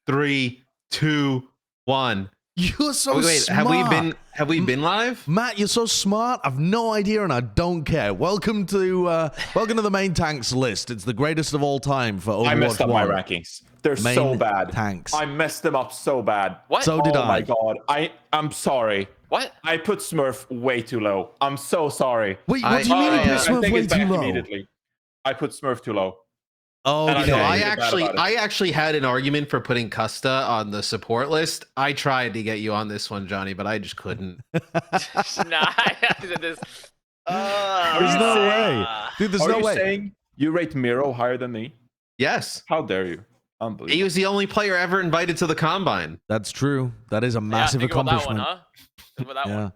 3, 2, 1. You're so Wait, smart. have we been live? Matt, you're so smart. I've no idea, and I don't care. Welcome to the main tanks list. It's the greatest of all time for Overwatch 1. I messed up my rankings. They're main so bad. Tanks. I messed them up so bad. What? So did I. Oh my god. I'm sorry. What? I put Smurf way too low. I'm so sorry. Wait, what do you mean you put I Smurf take way it back too low? immediately. I put Smurf too low. Oh, And I You know, know I really bad about it. actually had an argument for putting Custa on the support list. I tried to get you on this one, Johnny, but I just couldn't. There's no way. Dude, there's Are no you way. saying you rate Miro higher than me? Yes. How dare you? Unbelievable. He was the only player ever invited to the Combine. That's true. That is a massive think accomplishment. About that one, huh? Think about that Yeah. one.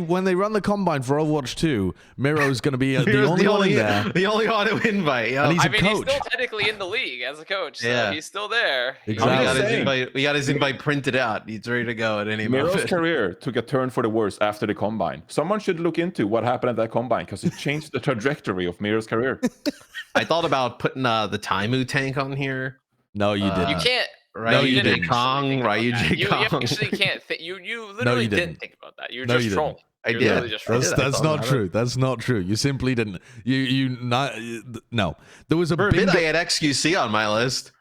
When they run the Combine for Overwatch 2, Miro's going to be the Here's only one in there. The only auto invite. And he's I a mean, coach. he's still technically in the league as a coach, so Yeah. he's still there. Exactly. We got his invite printed out. He's ready to go at any Miro's moment. career took a turn for the worse after the Combine. Someone should look into what happened at that Combine because it changed the trajectory of Miro's career. I thought about putting the Taimu tank on here. No, you didn't. You can't. Ryu you J. didn't. Kong, Ryu J. You Kong. actually can't. You literally you didn't didn't. think about that. You're No, just you didn't. trolling. I You're did. literally just trolling. That's not true. That's not true. You simply didn't. No. There was a For a big. bit, I had XQC on my list.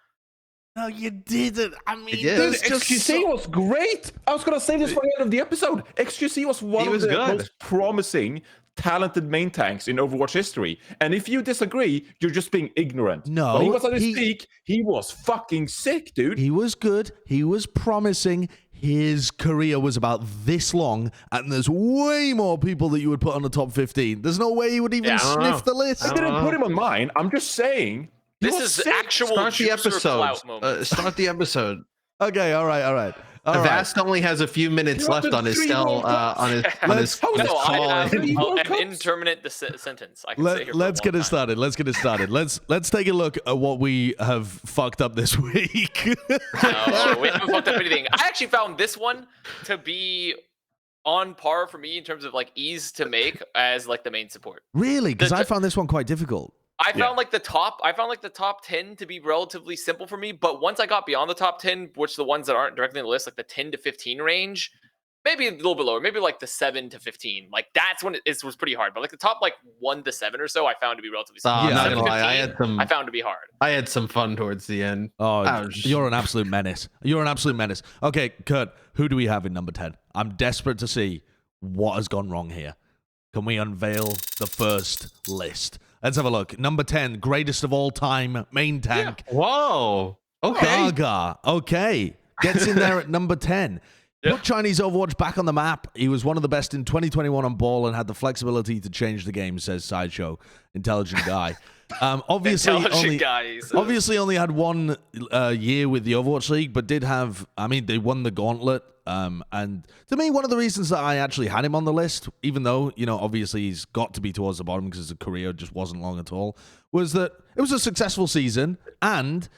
No, you didn't. I mean, I did. there's just XQC was great. I was going to say this for the end of the episode. XQC was one He of was the good. most promising, talented main tanks in Overwatch history. And if you disagree, you're just being ignorant. No, When he was on his peak, he was fucking sick, dude. He was good. He was promising. His career was about this long, and there's way more people that you would put on the top 15. There's no way you would even Yeah, I don't sniff know. the list. I didn't put him on mine. I'm just saying. he This was is sick. actual Start the juicer episode. clout moment. Start the episode. Okay, all right. Avast only has a few minutes You left wanted on his 3 cell World Cups. on his How No, call. I have Three World an Cups. indeterminate sentence. I can say here for Let's a get long it time. started. Let's take a look at what we have fucked up this week. No, we haven't fucked up anything. I actually found this one to be on par for me in terms of like ease to make as like the main support. Really? Because I found this one quite difficult. I found like the top 10 to be relatively simple for me, but once I got beyond the top 10, which the ones that aren't directly on the list, like the 10 to 15 range, maybe a little bit lower, maybe like the 7 to 15. Like that's when it was pretty hard. But like the top like 1 to 7 or so, I found to be relatively simple. I'm Yeah, not 7 to gonna lie. 15, I found to be hard. I had some fun towards the end. Oh, Ouch. you're an absolute menace. You're an absolute menace. Okay, Kurt, who do we have in number 10? I'm desperate to see what has gone wrong here. Can we unveil the first list? Let's have a look. Number 10, greatest of all time, main tank. Whoa. Okay. Gaga. Okay. Gets in there at number 10. Put Chinese Overwatch back on the map. He was one of the best in 2021 on ball and had the flexibility to change the game, says Sideshow. Intelligent guy. Obviously, only had one year with the Overwatch League, but did have, they won the gauntlet. And to me, one of the reasons that I actually had him on the list, even though, obviously he's got to be towards the bottom because his career just wasn't long at all, was that it was a successful season and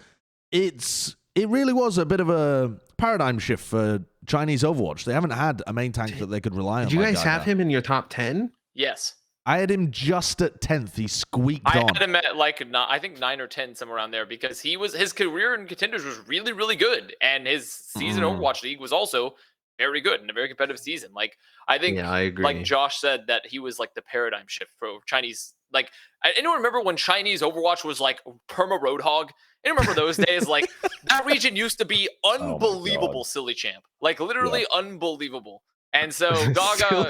it really was a bit of a paradigm shift for Chinese Overwatch. They haven't had a main tank that they could rely on. Did you like guys Gaga. have him in your top 10? Yes. I had him just at 10th. He squeaked I on. had him at like I think 9 or 10, somewhere around there, because his career in contenders was really, really good, and his season Overwatch League was also very good and a very competitive season. Like I think, I agree. like Josh said, that he was like the paradigm shift for Chinese. Like, anyone remember when Chinese Overwatch was like perma Roadhog? Anyone remember those days? Like that region used to be unbelievable, silly champ. Like literally unbelievable. And so Gaga,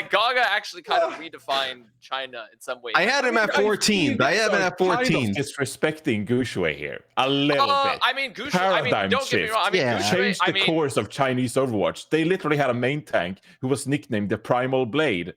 Gaga actually kind of redefined China in some ways. I had him at 14th. I had him at 14th. Kind of disrespecting Gushue here a little bit. I mean, Gushue. Don't get me wrong. I mean, Yeah. Gushue, Changed the course of Chinese Overwatch. They literally had a main tank who was nicknamed the Primal Blade.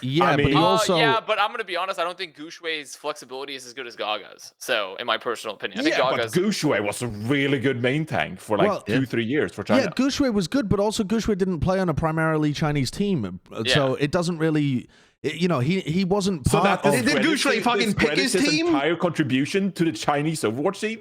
Yeah, I mean- but he also... but I'm gonna be honest. I don't think Gushue's flexibility is as good as Gaga's. So, in my personal opinion, I think but Gaga's. Gushue was a really good main tank for like 2-3 years for China. Yeah, Gushue was good, but also Gushue didn't play on a primarily Chinese team. So it doesn't really... he wasn't So part that of... Did Gushue fucking pick his team? entire contribution to the Chinese Overwatch team?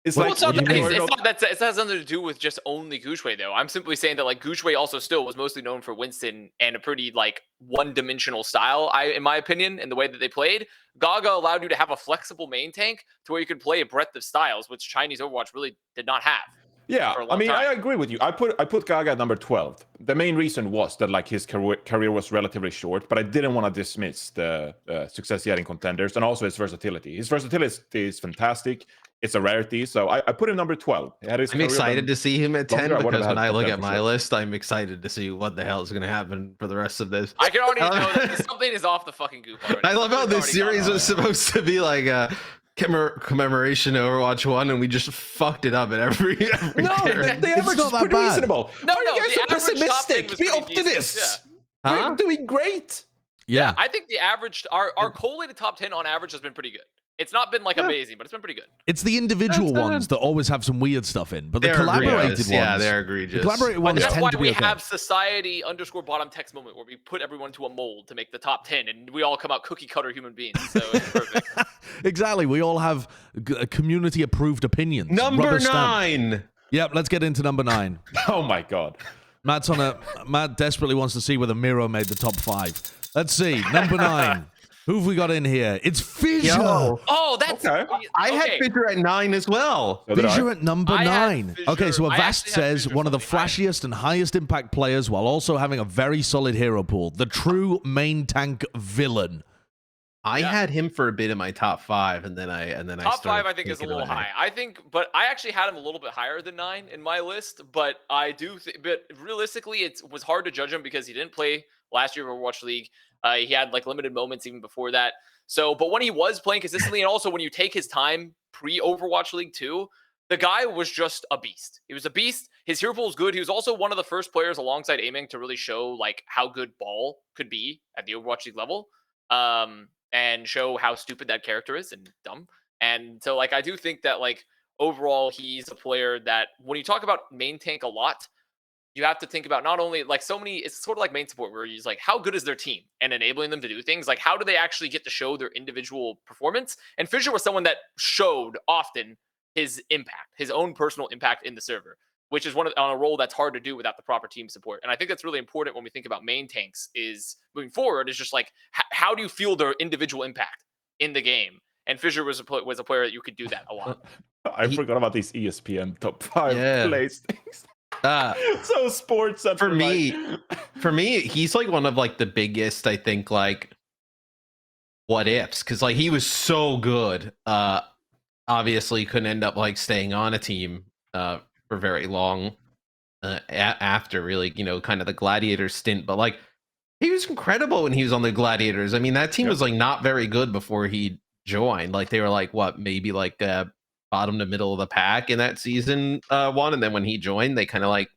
It's Well, like it's not you that know, it's not that it has nothing to do with just only Gushue though. I'm simply saying that like Gushue also still was mostly known for Winston and a pretty like one-dimensional style. In my opinion, in the way that they played, Gaga allowed you to have a flexible main tank to where you could play a breadth of styles, which Chinese Overwatch really did not have. yeah, for a I long mean, I time. agree with you. I put Gaga at number 12. The main reason was that like his career was relatively short, but I didn't want to dismiss the success he had in contenders and also his versatility. His versatility is fantastic. It's a rarity, so I put him number 12. I'm excited to see him at 10 longer, I would've because when had I top look 10 at for my sure. list, I'm excited to see what the hell is going to happen for the rest of this. I can already know that something is off the fucking goop already. I love how Something's this already series gone was supposed to be like a commemoration to Overwatch 1, and we just fucked it up at every No, turn. the average not is that pretty bad. reasonable. No, Why are no, you guys the so average top 10 pessimistic? was Be pretty optimists. Huh? We're doing great. Yeah. I think the average, our collated top 10 on average has been pretty good. It's not been like amazing, but it's been pretty good. It's the individual That's ones that always have some weird stuff in, but the They're collaborated egregious. ones, Yeah, they're the egregious. collaborated But ones that's tend why to we be okay. have society_bottom text moment where we put everyone to a mold to make the top 10 and we all come out cookie cutter human beings. So it's perfect. Exactly. We all have community approved opinions. Number Rubber stamp. 9. Yep. Let's get into number 9. Oh my god. Matt desperately wants to see whether Miro made the top 5. Let's see. Number 9. Who have we got in here? It's Fissure. Yo. Oh, that's Okay. I had Fissure at 9 as well. So did I. Fissure at number I had 9. Fissure. Okay, so I Avast actually had says Fissure one of the slightly higher. flashiest and highest impact players while also having a very solid hero pool. The true main tank villain. I had him for a bit in my top 5, and then I top started 5 I think is a thinking little away. high. I think, but I actually had him a little bit higher than 9 in my list. But I do, but realistically, it was hard to judge him because he didn't play last year of Overwatch League. He had like limited moments even before that. So, but when he was playing consistently, and also when you take his time pre-Overwatch League 2, the guy was just a beast. He was a beast. His hero pool is good. He was also one of the first players alongside Aiming to really show like how good Ball could be at the Overwatch League level. And show how stupid that character is and dumb. And so like I do think that like overall he's a player that when you talk about main tank a lot, you have to think about not only like so many, it's sort of like main support where he's like, how good is their team and enabling them to do things? Like how do they actually get to show their individual performance? And Fissure was someone that showed often his impact, his own personal impact in the server, which is on a role that's hard to do without the proper team support. And I think that's really important when we think about main tanks is moving forward is just like, how do you feel their individual impact in the game? And Fissure was a player that you could do that a lot. I forgot about these ESPN top 5 Yeah. placings. Uh, So sports for me, he's like one of like the biggest, I think, like what ifs, because like he was so good. Obviously couldn't end up like staying on a team for very long after really, kind of the Gladiator stint, but like he was incredible when he was on the Gladiators. I mean, that team was like not very good before he joined. Like they were like maybe like bottom to middle of the pack in that season 1, and then when he joined, they kind of like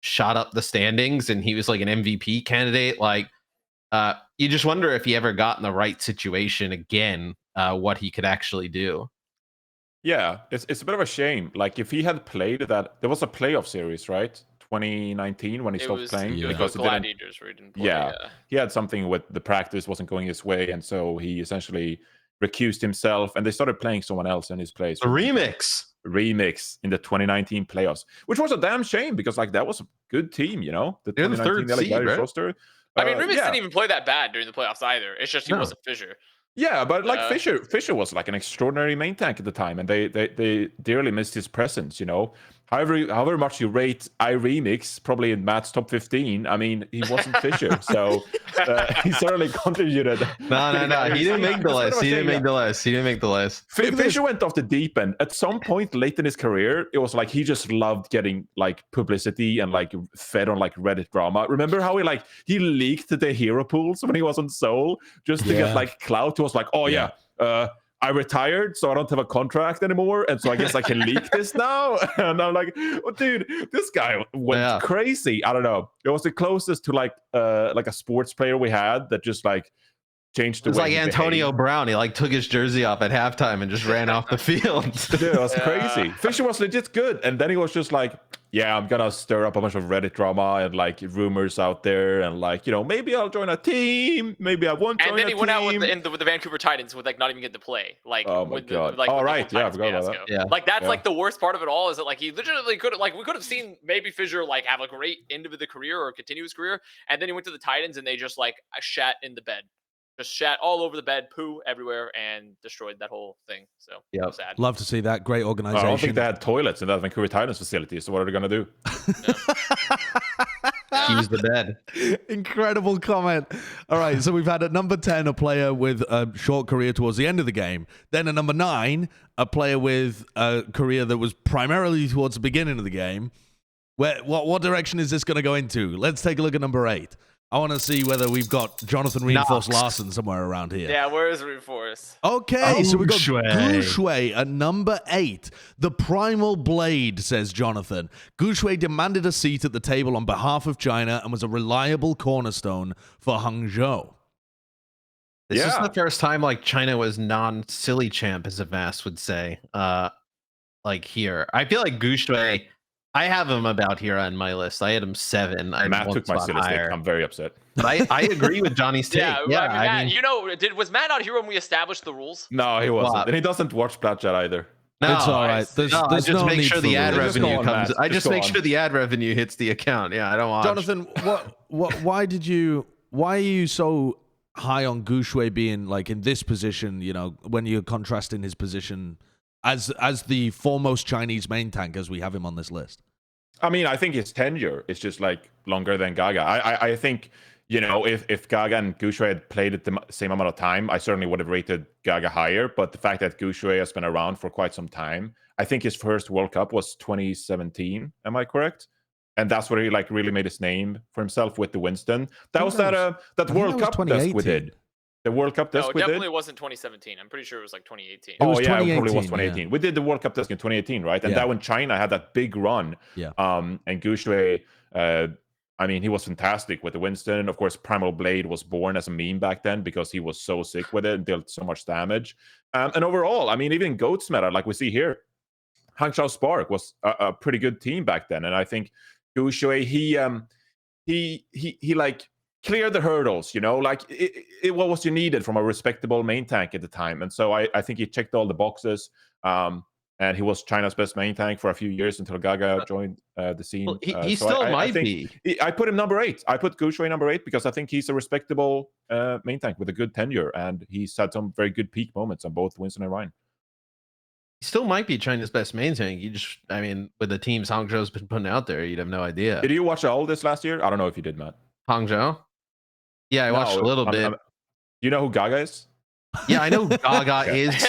shot up the standings, and he was like an MVP candidate. Like you just wonder if he ever got in the right situation again, what he could actually do. Yeah, it's a bit of a shame. Like if he had played that, there was a playoff series, right? 2019 when he stopped playing Yeah. because he didn't. Gladiators where he didn't play. Yeah. He had something with the practice wasn't going his way, and so he essentially recused himself, and they started playing someone else in his place. A remix In the 2019 playoffs, which was a damn shame because like that was a good team, The They're the 2019 third LA seed, Gladiators right? roster. I mean, Remix yeah. didn't even play that bad during the playoffs either. It's just he No. wasn't Fissure. Yeah, but like Yeah. Fissure was like an extraordinary main tank at the time, and they dearly missed his presence. However much you rate iRemix, probably in Matt's top 15, I mean, he wasn't Fissure, so he certainly contributed. No. He didn't make the list. He didn't make the list. Fissure went off the deep end. At some point late in his career, it was like he just loved getting like publicity and like fed on like Reddit drama. Remember how he leaked the hero pools when he was on Seoul just to get like clout? He was like, oh yeah, I retired, so I don't have a contract anymore, and so I guess I can leak this now. And I'm like, oh, dude, this guy went crazy. I don't know. It was the closest to like a sports player we had that just like changed the It was way like he Antonio behaved. Brown. He like took his jersey off at halftime and just ran off the field. Dude, it was crazy. Fissure was legit good, and then he was just like, yeah, I'm gonna stir up a bunch of Reddit drama and like rumors out there, and like, you know, maybe I'll join a team, maybe I won't join a team. And then he went out with the Vancouver Titans with like not even getting to play. Like, oh my with god! The, like, all with right, the whole yeah, I Titans forgot about fiasco. that. Yeah. Like that's Yeah. like the worst part of it all is that like he literally could like we could have seen maybe Fissure like have a great end of the career or continue his career, and then he went to the Titans and they just like shat in the bed. Just shat all over the bed, poo everywhere, and destroyed that whole thing. So Yep. sad. Love to see that. Great I don't organization. think they had toilets in that Vancouver Titans facility. So what are they gonna do? Use the bed. Incredible comment. All right, so we've had at number 10 a player with a short career towards the end of the game. Then at number 9, a player with a career that was primarily towards the beginning of the game. What direction is this going to go into? Let's take a look at number 8. I want to see whether we've got Jonathan Reinforced Larsson somewhere around here. Yeah, where is Reinforce? Okay, so we've got Goushway. Goushway at number 8. The Primal Blade, says Jonathan. Goushway demanded a seat at the table on behalf of China and was a reliable cornerstone for Hangzhou. This is Yeah. the first time like China was non-silly champ, as Avast would say. Like here, I feel like Goushway. I have him about here on my list. I had him 7. I Matt took my silly stick. I'm very upset. But I agree with Johnny's take. Yeah, Yeah, I mean, Matt, I mean, you know, was Matt out here when we established the rules? No, he wasn't, Wow. and he doesn't watch Plat either. no, It's all right. There's, no, I there's just no make need sure for the ad rules. Just go revenue on, comes. Matt. I Just just go make on. sure the ad revenue hits the account. Yeah, I don't watch. Jonathan, why are you so high on Goushway being like in this position, you know, when you're contrasting his position as the foremost Chinese main tank as we have him on this list? I mean, I think his tenure is just like longer than Gaga. I think, you know, if Gaga and Goushway had played at the same amount of time, I certainly would have rated Gaga higher. But the fact that Goushway has been around for quite some time, I think his first World Cup was 2017. Am I correct? And that's where he like really made his name for himself with the Winston. That was that World Cup desk we did. The World Cup desk No, it we definitely did. wasn't 2017. I'm pretty sure it was like 2018. It was Oh yeah, it probably 2018, was 2018. We did the World Cup desk in 2018, right? And Yeah. that when China had that big run. Yeah. And Goushway, I mean, he was fantastic with the Winston. Of course, Primal Blade was born as a meme back then because he was so sick with it and dealt so much damage. And overall, I mean, even Goats meta, like we see here, Hangzhou Spark was a pretty good team back then. And I think Goushway, he like clear the hurdles, you know, like what was you needed from a respectable main tank at the time. And so I think he checked all the boxes. And he was China's best main tank for a few years until Gaga joined the scene. Well, he So still I might think be. I put him number 8. I put Goushway number 8 because I think he's a respectable main tank with a good tenure. And he's had some very good peak moments on both Winston and Ryan. He still might be China's best main tank. You just, I mean, with the teams Hangzhou's been putting out there, you'd have no idea. Did you watch all this last year? I don't know if you did, Matt. Hangzhou? Yeah, I watched a No, little bit. Do you know who Gaga is? Yeah, I know who Gaga is.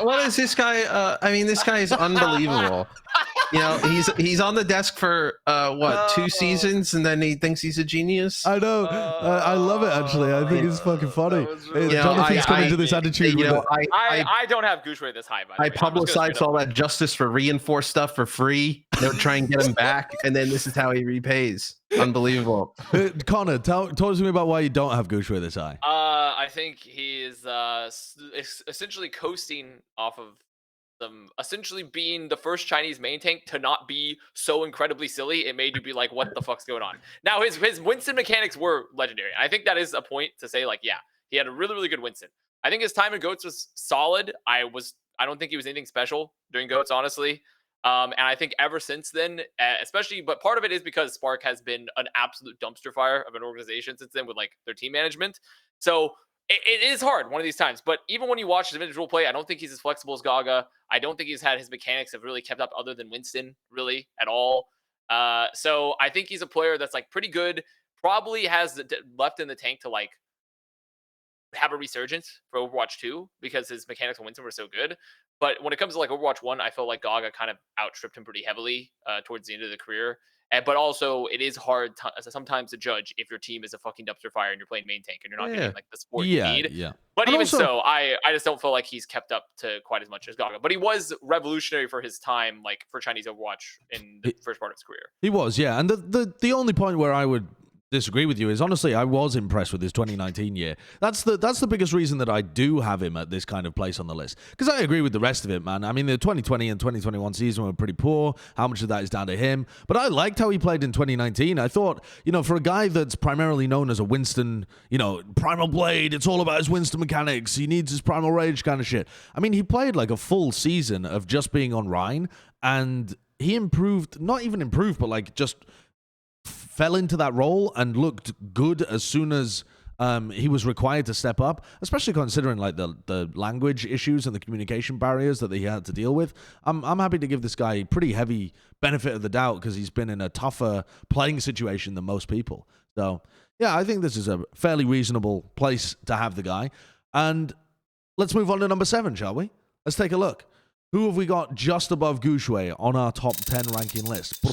What is this guy? I mean, this guy is unbelievable. You know, he's on the desk for 2 seasons, and then he thinks he's a genius. I know. I love it, actually. I think it's fucking funny. really Jonathan's funny. coming to this attitude You with know, it. I don't have Goushway this high, by the I way. I'm just gonna publicize straight all up- that justice for reinforced stuff for free. They'll try and get him back, and then this is how he repays. Unbelievable. Connor, talk to me about why you don't have Goushway this high. I think he is essentially coasting off of them, essentially being the first Chinese main tank to not be so incredibly silly. It made you be like, what the fuck's going on? Now, his Winston mechanics were legendary. I think that is a point to say, like, yeah, he had a really, really good Winston. I think his time in Goats was solid. I don't think he was anything special during Goats, honestly. And I think ever since then, especially, but part of it is because Spark has been an absolute dumpster fire of an organization since then with like their team management. So it is hard one of these times. But even when you watch his individual play, I don't think he's as flexible as Gaga. I don't think he's had his mechanics have really kept up other than Winston really at all. So I think he's a player that's like pretty good. Probably has left in the tank to like have a resurgence for Overwatch 2 because his mechanics on Winston were so good. But when it comes to like Overwatch 1, I felt like Gaga kind of outstripped him pretty heavily towards the end of the career. But also, it is hard sometimes to judge if your team is a fucking dumpster fire and you're playing main tank and you're not getting like the support you need. Yeah. But And even also- so, I just don't feel like he's kept up to quite as much as Gaga. But he was revolutionary for his time, like for Chinese Overwatch in the first part of his career. He was, yeah. And the only point where I would disagree with you is honestly I was impressed with his 2019 year. That's the biggest reason that I do have him at this kind of place on the list, because I agree with the rest of it, man. I mean, the 2020 and 2021 season were pretty poor. How much of that is down to him? But I liked how he played in 2019. I thought, for a guy that's primarily known as a Winston, Primal Blade, it's all about his Winston mechanics, he needs his Primal Rage kind of shit. I mean, he played like a full season of just being on Rhine, and he improved, not even improved, but like just fell into that role and looked good as soon as he was required to step up, especially considering like the language issues and the communication barriers that he had to deal with. I'm happy to give this guy a pretty heavy benefit of the doubt because he's been in a tougher playing situation than most people. So yeah, I think this is a fairly reasonable place to have the guy. And let's move on to number 7, shall we? Let's take a look. Who have we got just above Gouchway on our top 10 ranking list?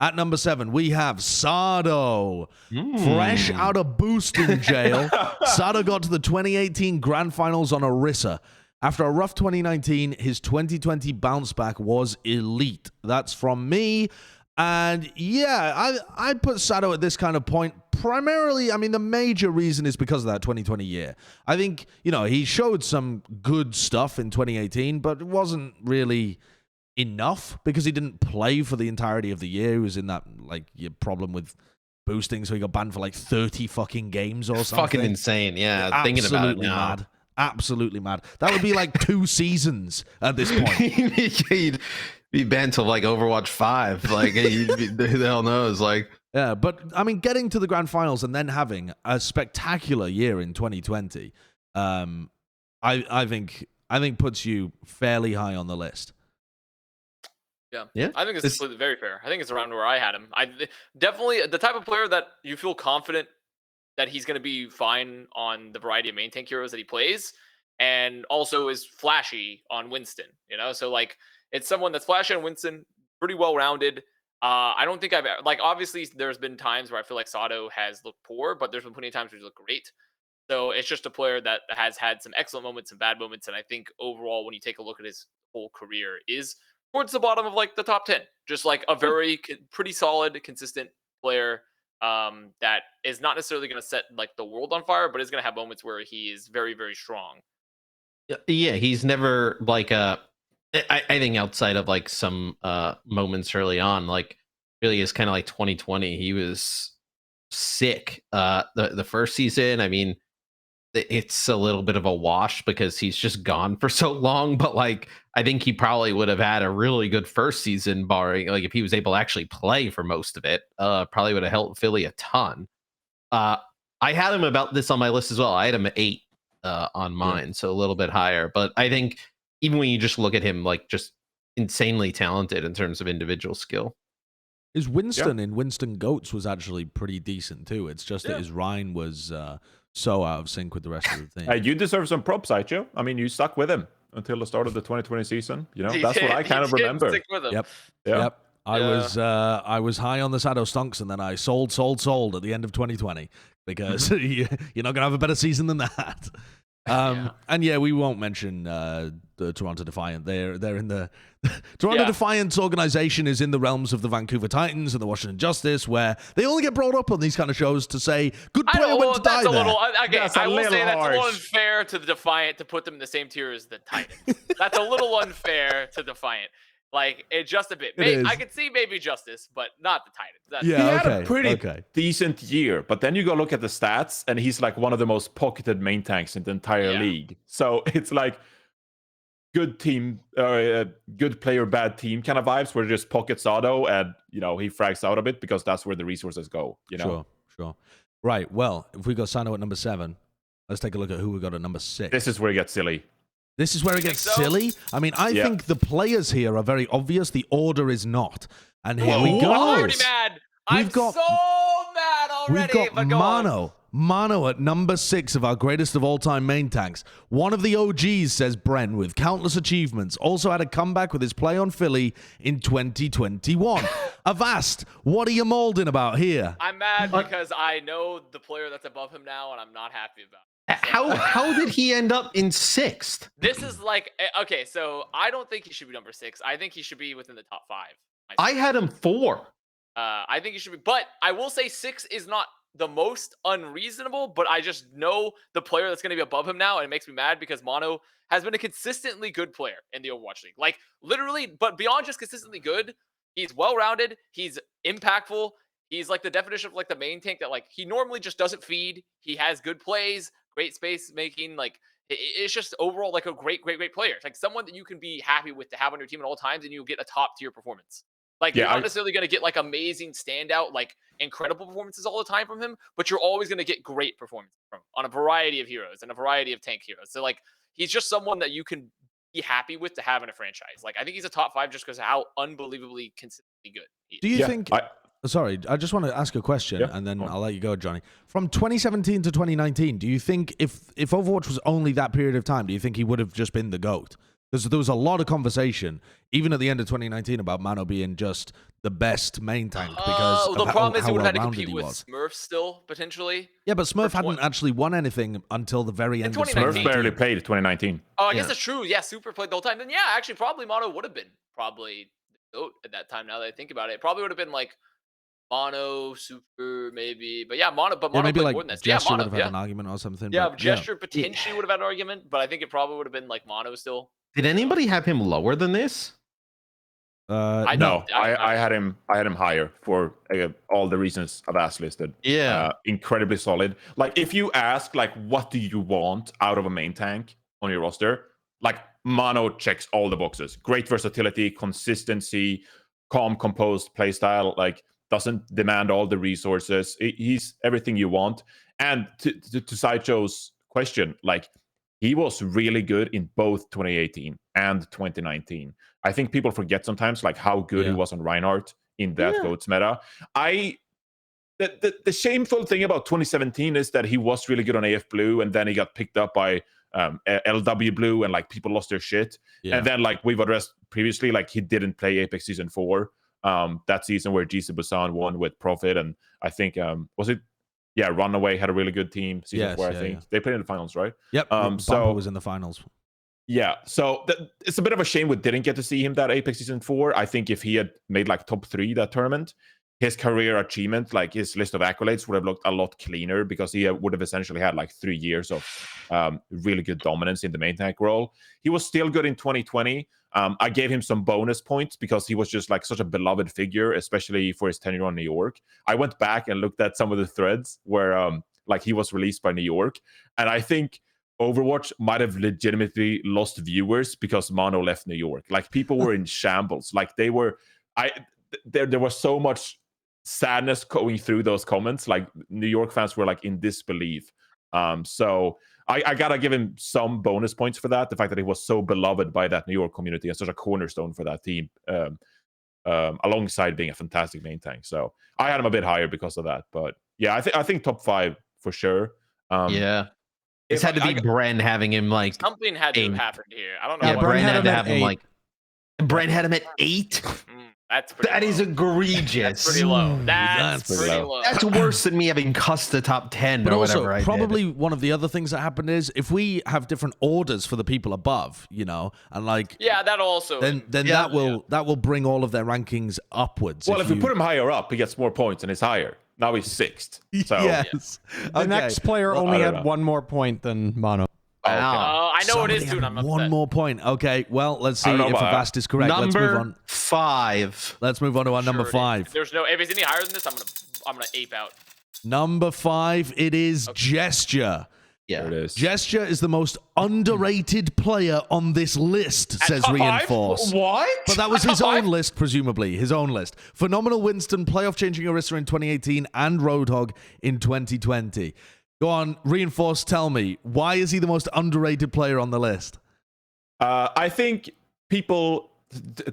At number 7, we have Sado. Fresh out of boosting jail, Sado got to the 2018 Grand Finals on Orisa. After a rough 2019, his 2020 bounce back was elite. That's from me. And yeah, I'd put Sado at this kind of point. Primarily, I mean, the major reason is because of that 2020 year. I think, he showed some good stuff in 2018, but it wasn't really enough because he didn't play for the entirety of the year. He was in that problem with boosting, so he got banned for 30 fucking games or something. Fucking insane, yeah. Thinking about it now. Mad. Absolutely mad. That would be 2 seasons at this point. He'd be banned till Overwatch 5. Who the hell knows? Yeah, but I mean, getting to the Grand Finals and then having a spectacular year in 2020, I think puts you fairly high on the list. Yeah. I think it's completely very fair. I think it's around where I had him. I definitely the type of player that you feel confident that he's going to be fine on the variety of main tank heroes that he plays, and also is flashy on Winston. So it's someone that's flashy on Winston, pretty well rounded. I don't think I've obviously there's been times where I feel like Sado has looked poor, but there's been plenty of times where he's looked great. So it's just a player that has had some excellent moments and bad moments, and I think overall, when you take a look at his whole career, is towards the bottom of the top 10. Just a very pretty solid, consistent player that is not necessarily going to set the world on fire, but is going to have moments where he is very, very strong. Yeah, he's never I think outside of some moments early on, really is kind of 2020. He was sick. The first season, I mean, it's a little bit of a wash because he's just gone for so long, but I think he probably would have had a really good first season, barring if he was able to actually play for most of it. Probably would have helped Philly a ton. I had him about this on my list as well. I had him at 8 on mine, so a little bit higher. But I think even when you just look at him, just insanely talented in terms of individual skill. His Winston in Winston Goats was actually pretty decent too. It's just that his Rhine was so out of sync with the rest of the team. You deserve some props, Sideshow. I mean, you stuck with him until the start of the 2020 season. That's what I kind of remember. Stick with him. Yep. I was high on the Sado Stunks, and then I sold at the end of 2020 because you're not gonna have a better season than that. And we won't mention the Toronto Defiant. They're in the Toronto Defiant's organization is in the realms of the Vancouver Titans and the Washington Justice, where they only get brought up on these kind of shows to say good player went to die there. I will say that's a little unfair to the Defiant to put them in the same tier as the Titans. That's a little unfair to Defiant. It's just a bit. I could see maybe Justice, but not the Titans. He had a pretty decent year, but then you go look at the stats, and he's one of the most pocketed main tanks in the entire league. So it's good team, good player, bad team kind of vibes, where just pocket Sado, and he frags out a bit because that's where the resources go. Sure. Right. Well, if we got Sado at number 7, let's take a look at who we got at number 6. This is where it gets silly. This is where it gets silly. I mean, I think the players here are very obvious. The order is not. And here we go. I'm already mad. I'm so mad already. We've got Mano at number 6 of our greatest of all time main tanks. One of the OGs, says Bren, with countless achievements. Also had a comeback with his play on Philly in 2021. Avast, what are you molding about here? I'm mad because I know the player that's above him now, and I'm not happy about it. How did he end up in 6th? This is okay, so I don't think he should be number 6. I think he should be within the top 5. I had him 4. I think he should be. But I will say 6 is not the most unreasonable, but I just know the player that's going to be above him now, and it makes me mad because Mono has been a consistently good player in the Overwatch League. Like, literally, but beyond just consistently good, he's well-rounded, he's impactful, he's like the definition of like the main tank that like he normally just doesn't feed, he has good plays, great space making, like it's just overall like a great player. It's like someone that you can be happy with to have on your team at all times, and you'll get a top tier performance. Like, you're not necessarily going to get like amazing standout, like incredible performances all the time from him, but you're always going to get great performances from him on a variety of heroes and a variety of tank heroes. So like, he's just someone that you can be happy with to have in a franchise. Like, I think he's a top 5 just because of how unbelievably consistently good he is. Do you think? Sorry, I just want to ask a question, and then I'll let you go, Johnny. From 2017 to 2019, do you think if Overwatch was only that period of time, do you think he would have just been the GOAT? Because there was a lot of conversation, even at the end of 2019, about Mano being just the best main tank because the problem is how he would have had to well-rounded compete he with was. Smurf still, potentially. Yeah, but Smurf hadn't actually won anything until the very end of 2019. 2019. Smurf barely played 2019. Oh, I guess that's true. Yeah, Super played the whole time. Then yeah, actually, probably Mono would have been probably the GOAT at that time. Now that I think about it, it probably would have been like Mono, Super, maybe. But yeah, Mono. But Mono maybe played like more than that. Gesture Mono, would have had an argument or something. Yeah, but, Gesture potentially would have had an argument, but I think it probably would have been like Mono still. Did anybody have him lower than this? No, I had him higher for all the reasons Avast listed. Yeah, incredibly solid. Like, if you ask, like, what do you want out of a main tank on your roster? Like, Mono checks all the boxes. Great versatility, consistency, calm, composed playstyle. Like, doesn't demand all the resources. He's everything you want. And to Sideshow's question, like, he was really good in both 2018 and 2019. I think people forget sometimes like how good he was on Reinhardt in that GOATS meta. The shameful thing about 2017 is that he was really good on AF Blue, and then he got picked up by LW Blue, and like people lost their shit. And then, like we've addressed previously, like he didn't play Apex Season 4 that season where GC Busan won with Profit, and I think was it Runaway had a really good team season 4. I think they played in the finals, right? Yep. So was in the finals. Yeah, so it's a bit of a shame we didn't get to see him that Apex Season 4. I think if he had made like top 3 that tournament, his career achievement, like his list of accolades, would have looked a lot cleaner because he would have essentially had like 3 years of really good dominance in the main tank role. He was still good in 2020. I gave him some bonus points because he was just like such a beloved figure, especially for his tenure on New York. I went back and looked at some of the threads where like he was released by New York, and I think Overwatch might have legitimately lost viewers because Mono left New York. Like, people were in shambles. Like, they were, there was so much sadness going through those comments. Like, New York fans were like in disbelief. So I gotta give him some bonus points for that. The fact that he was so beloved by that New York community and such a cornerstone for that team, alongside being a fantastic main tank. So I had him a bit higher because of that. But yeah, I think top 5 for sure. It's had to be Bren having him like something had to have happened here. I don't know. Yeah, Bren had to have him like. Bren had him at 8. That's pretty that low. Is egregious. That's pretty low. That's pretty low. That's worse than me having cussed the top 10 but or also, whatever. Probably one of the other things that happened is if we have different orders for the people above, you know, and like that also then that will bring all of their rankings upwards. Well, if we put him higher up, he gets more points and it's higher. Now he's 6th. So yes. The next player only had 1 more point than Mono. I know it is, dude. I'm upset. 1 more point. Okay, well, let's see if Avast is correct. Let's move on. 5. Let's move on to our number 5. If there's no, if it's any higher than this, I'm gonna ape out. Number 5, it is Gesture. Yeah, there it is. Gesture is the most underrated player on this list, says Reinforce. What? But that was his own list, presumably. His own list. Phenomenal Winston, playoff-changing Orisa in 2018, and Roadhog in 2020. Go on, Reinforce, tell me, why is he the most underrated player on the list? I think people,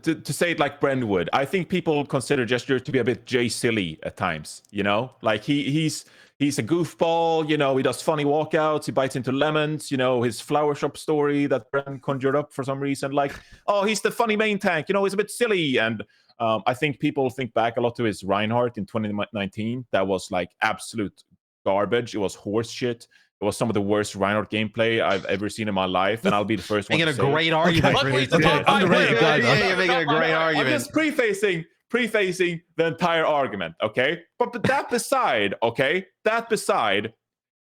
to say it like Bren would, I think people consider Gesture to be a bit Jay-silly at times, you know? Like, he's a goofball, you know, he does funny walkouts, he bites into lemons, you know, his flower shop story that Bren conjured up for some reason, like, oh, he's the funny main tank, you know, he's a bit silly. And I think people think back a lot to his Reinhardt in 2019. That was like absolute garbage. It was horse shit. It was some of the worst Reinhardt gameplay I've ever seen in my life, and I'll be the first one to say making a great argument. Underrated guy. You're making a great argument. I'm just prefacing prefacing the entire argument, okay? But that beside,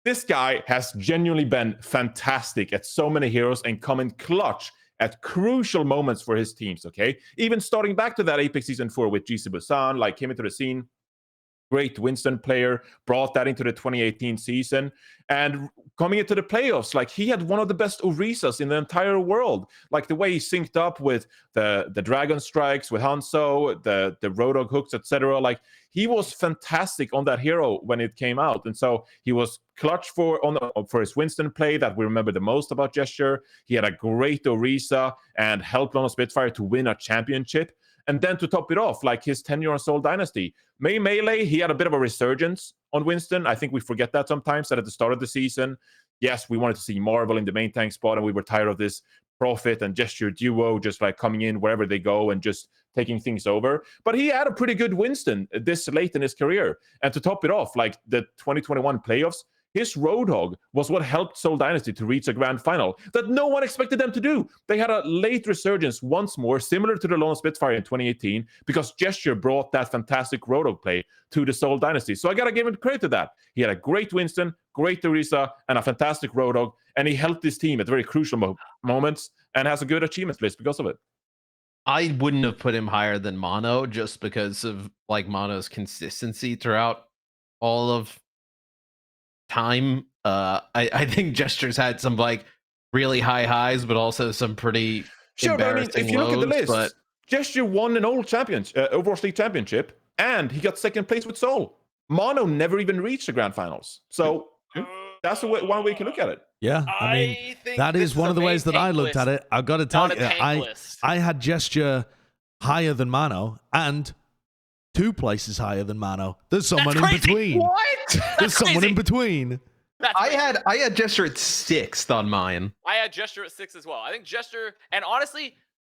this guy has genuinely been fantastic at so many heroes and come in clutch at crucial moments for his teams, okay? Even starting back to that Apex Season 4 with GC Busan, like came into the scene, great Winston player, brought that into the 2018 season. And coming into the playoffs, like he had one of the best Orisas in the entire world. Like the way he synced up with the Dragon Strikes, with Hanzo, the Roadhog hooks, etc. Like he was fantastic on that hero when it came out. And so he was clutch for his Winston play that we remember the most about Gesture. He had a great Orisa and helped on a Spitfire to win a championship. And then to top it off, like his tenure on Seoul Dynasty, Melee, he had a bit of a resurgence on Winston. I think we forget that sometimes, that at the start of the season, yes, we wanted to see Marvel in the main tank spot, and we were tired of this Prophet and Gesture duo just like coming in wherever they go and just taking things over. But he had a pretty good Winston this late in his career. And to top it off, like the 2021 playoffs, his Roadhog was what helped Seoul Dynasty to reach a grand final that no one expected them to do. They had a late resurgence once more, similar to the Lone Spitfire in 2018, because Gesture brought that fantastic Roadhog play to the Seoul Dynasty. So I got to give him credit to that. He had a great Winston, great Orisa, and a fantastic Roadhog, and he helped his team at very crucial moments and has a good achievements list because of it. I wouldn't have put him higher than Mono just because of like Mono's consistency throughout all of time. I think Gesture's had some like really high highs, but also some pretty embarrassing if you look at the lows, list, but Gesture won an old Overwatch League championship, and he got second place with Seoul. Mono never even reached the grand finals. So that's one way you can look at it. Yeah, I mean, that is one of the ways that I looked at it. I've got to tell you, I had Gesture higher than Mano and 2 places higher than Mano. There's someone in between. What? There's someone in between. I had Gesture at 6th on mine. I had Gesture at 6 as well. I think Gesture, and honestly,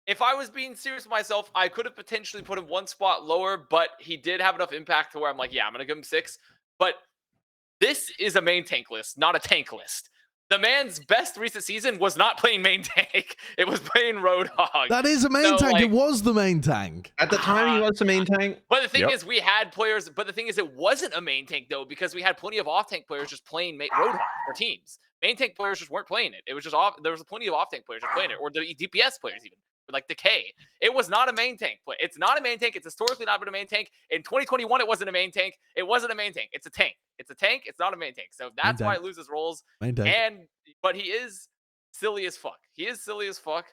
if I was being serious with myself, I could have potentially put him 1 spot lower, but he did have enough impact to where I'm like, yeah, I'm going to give him 6. But this is a main tank list, not a tank list. The man's best recent season was not playing main tank. It was playing Roadhog. That is a main tank. Like, it was the main tank. At the time, he was the main tank. But the thing is, we had players. But the thing is, it wasn't a main tank, though, because we had plenty of off-tank players just playing Roadhog for teams. Main tank players just weren't playing it. It was just off. There was plenty of off-tank players just playing it, or the DPS players even. Like Decay. It was not a main tank play. It's not a main tank. It's historically not been a main tank. In 2021, it wasn't a main tank. It wasn't a main tank. It's a tank. It's a tank. It's not a main tank. So that's why it loses roles. Main tank. But he is silly as fuck. He is silly as fuck.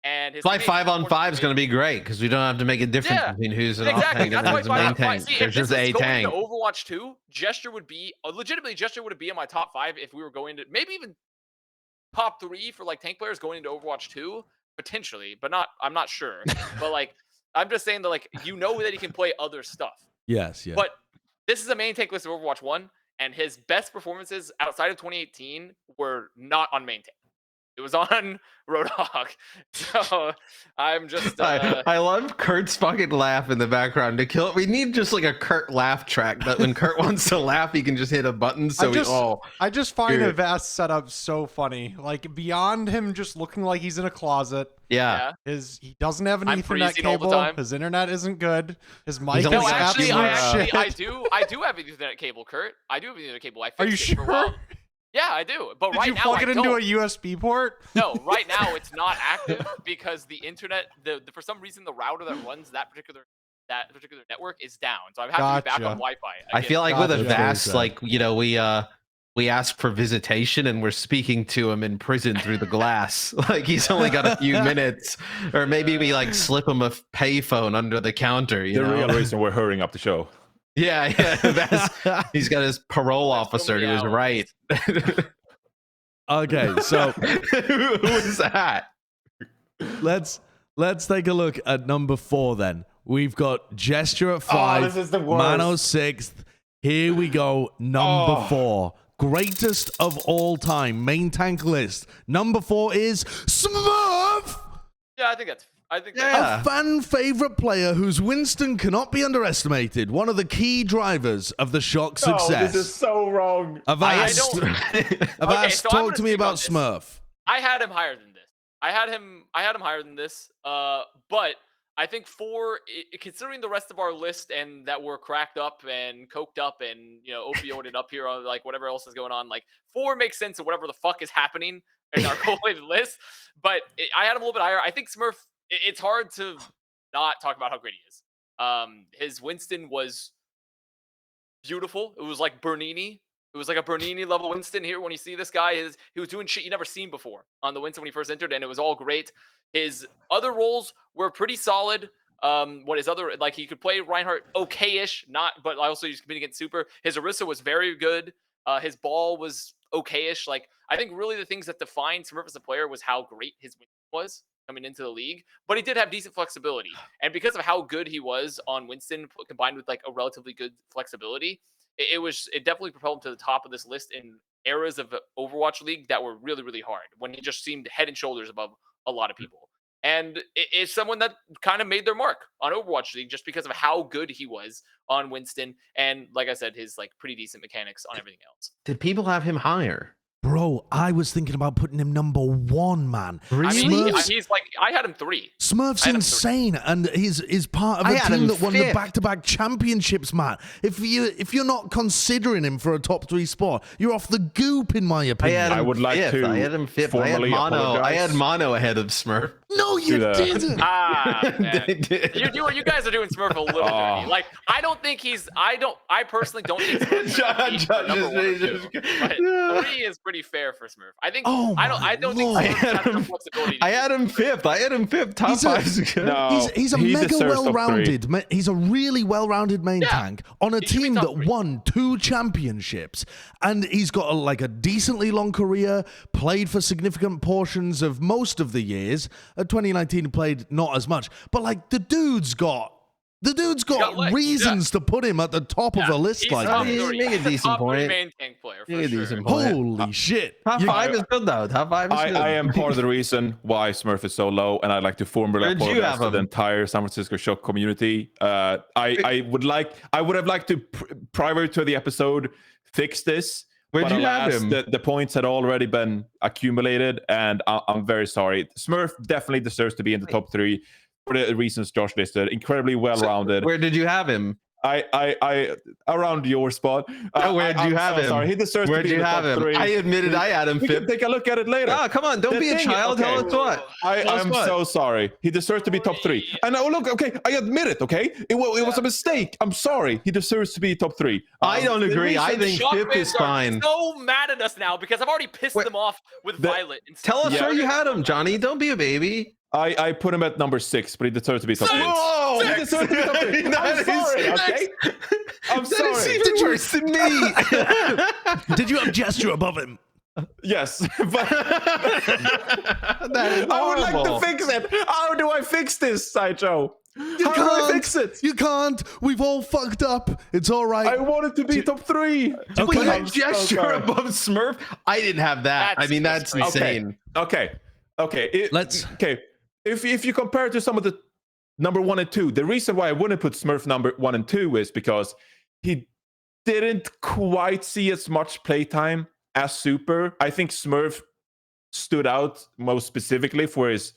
And his my 5-on-5 is going to be great because we don't have to make a difference between who's an off tank and who's a main tank. There's just a tank. Overwatch 2, Gesture would be legitimately in my top 5 if we were going to maybe even top 3 for like tank players going into Overwatch 2. Potentially, but I'm not sure. But like, I'm just saying that like, you know that he can play other stuff. Yes, yeah. But this is a main tank list of Overwatch 1, and his best performances outside of 2018 were not on main tank. It was on Roadhog. So I'm just I love Kurt's fucking laugh in the background to kill it. We need just like a Kurt laugh track that when Kurt wants to laugh, he can just hit a button. So I just find Avast setup so funny. Like beyond him just looking like he's in a closet. Yeah. He doesn't have an Ethernet cable. His internet isn't good. His mic is actually shit. I do have an Ethernet cable, Kurt. I do have an Ethernet cable. Are you sure? Yeah, I do. But Did you plug it into a USB port? No, right now it's not active because the internet, for some reason, the router that runs that particular network is down. So I'm having to be back on Wi-Fi. I feel like with Avast, like we ask for visitation and we're speaking to him in prison through the glass. Like he's only got a few minutes, or maybe we like slip him a payphone under the counter. The real reason we're hurrying up the show. Yeah. He's got his parole officer. He was right. Okay, so who was that? Let's take a look at number 4 then. We've got Gesture at 5. This is the worst. Mano 6th. Here we go. Number 4. Greatest of all time. Main tank list. Number 4 is Smurf. Yeah, I think that's a fan favorite player whose Winston cannot be underestimated. One of the key drivers of the Shock success. This is so wrong. Avast, talk to me about Smurf. I had him higher than this. I had him higher than this. But I think 4, considering the rest of our list and that we're cracked up and coked up and, opioided up here on like whatever else is going on, like 4 makes sense of whatever the fuck is happening in our collated list. But I had him a little bit higher. I think Smurf, it's hard to not talk about how great he is. His Winston was beautiful. It was like Bernini. It was like a Bernini level Winston here. When you see this guy, he was doing shit you never seen before on the Winston when he first entered, and it was all great. His other roles were pretty solid. What his other, like, he could play Reinhardt okay-ish, but also he's competing against Super. His Orisa was very good. His ball was okay-ish. Like, I think really the things that defined Smurf as a player was how great his Winston was coming into the league, but he did have decent flexibility. And because of how good he was on Winston, combined with like a relatively good flexibility, it definitely propelled him to the top of this list in eras of Overwatch League that were really, really hard, when he just seemed head and shoulders above a lot of people. And it's someone that kind of made their mark on Overwatch League just because of how good he was on Winston. And like I said, his like pretty decent mechanics on everything else. Did people have him higher? Bro, I was thinking about putting him number 1, man. Really? I mean, he's like, I had him 3. Smurf's insane, and he's part of I a had team him that won the 5th. back-to-back championships, man. If you're not considering him for a top 3 spot, you're off the goop, in my opinion. I would like 5th. to I had him 5th. I had formally Mono. I apologize. had Mono ahead of Smurf. No, you didn't. Man. They did. You guys are doing Smurf a little dirty. Like, I personally don't think Smurf John is number 1 or 2, just- but 3 is pretty fair for Smurf. I think Oh I don't think my Smurf has the Lord. flexibility to I do had him 5th. I had him 5th. Top He's a- 5 is good. No. He's a He mega deserves top 3. well-rounded. He's a really well-rounded main tank on a He should be team top that 3. won 2 championships, and he's got like a decently long career. Played for significant portions of most of the years. 2019 he played not as much, but like the dude's got got legs, reasons to put him at the top of a list He's like top this. this. 3. Make a He's decent top 3 point. main tank player for Make a sure. decent point. Holy shit! Top 5 is good though. Top 5 is good. I am part of the reason why Smurf is so low, and I'd like to formally Where'd you apologize have to the him? entire San Francisco Shock community. I would have liked to prior to the episode fix this. Where'd but you have alas, him? The points had already been accumulated, and I'm very sorry. Smurf definitely deserves to be in the top 3 for the reasons Josh listed. Incredibly well-rounded. Where did you have him? I around your spot. Where'd you I'm have so him? Sorry. He deserves Where'd to be you in the have top him? 3. I admitted I had him We can 5th. take a look at it later. Oh, come on. Don't The be a thing- child. okay. Tell us what. Tell us I'm what. so sorry. He deserves to be top 3. And oh, look, okay, I admit it, okay? It was a mistake. I'm sorry. He deserves to be top 3. I don't agree. I reason- think Shock 5th fans is are fine. so mad at us now because I've already pissed Wait, them off with the- Violet. And Tell us Yeah. where you had him, Johnny. Don't be a baby. I put him at number 6, but he deserves to be top 3. Whoa! He deserves to be top 3. I'm That is- sorry, okay? I'm That is sorry. even worse than me. Did you have gesture above him? Yes, but That is I would like to horrible. fix it. How do I fix this, Sideshow? How do I fix it? You can't. We've all fucked up. It's all right. I want it to be top 3. Wait, Okay. you I'm had so gesture sorry. above Smurf? I didn't have that. That's I mean, that's crazy. insane. Okay. Let's- Okay. If you compare it to some of the number 1 and 2, the reason why I wouldn't put Smurf number 1 and 2 is because he didn't quite see as much playtime as Super. I think Smurf stood out most specifically for his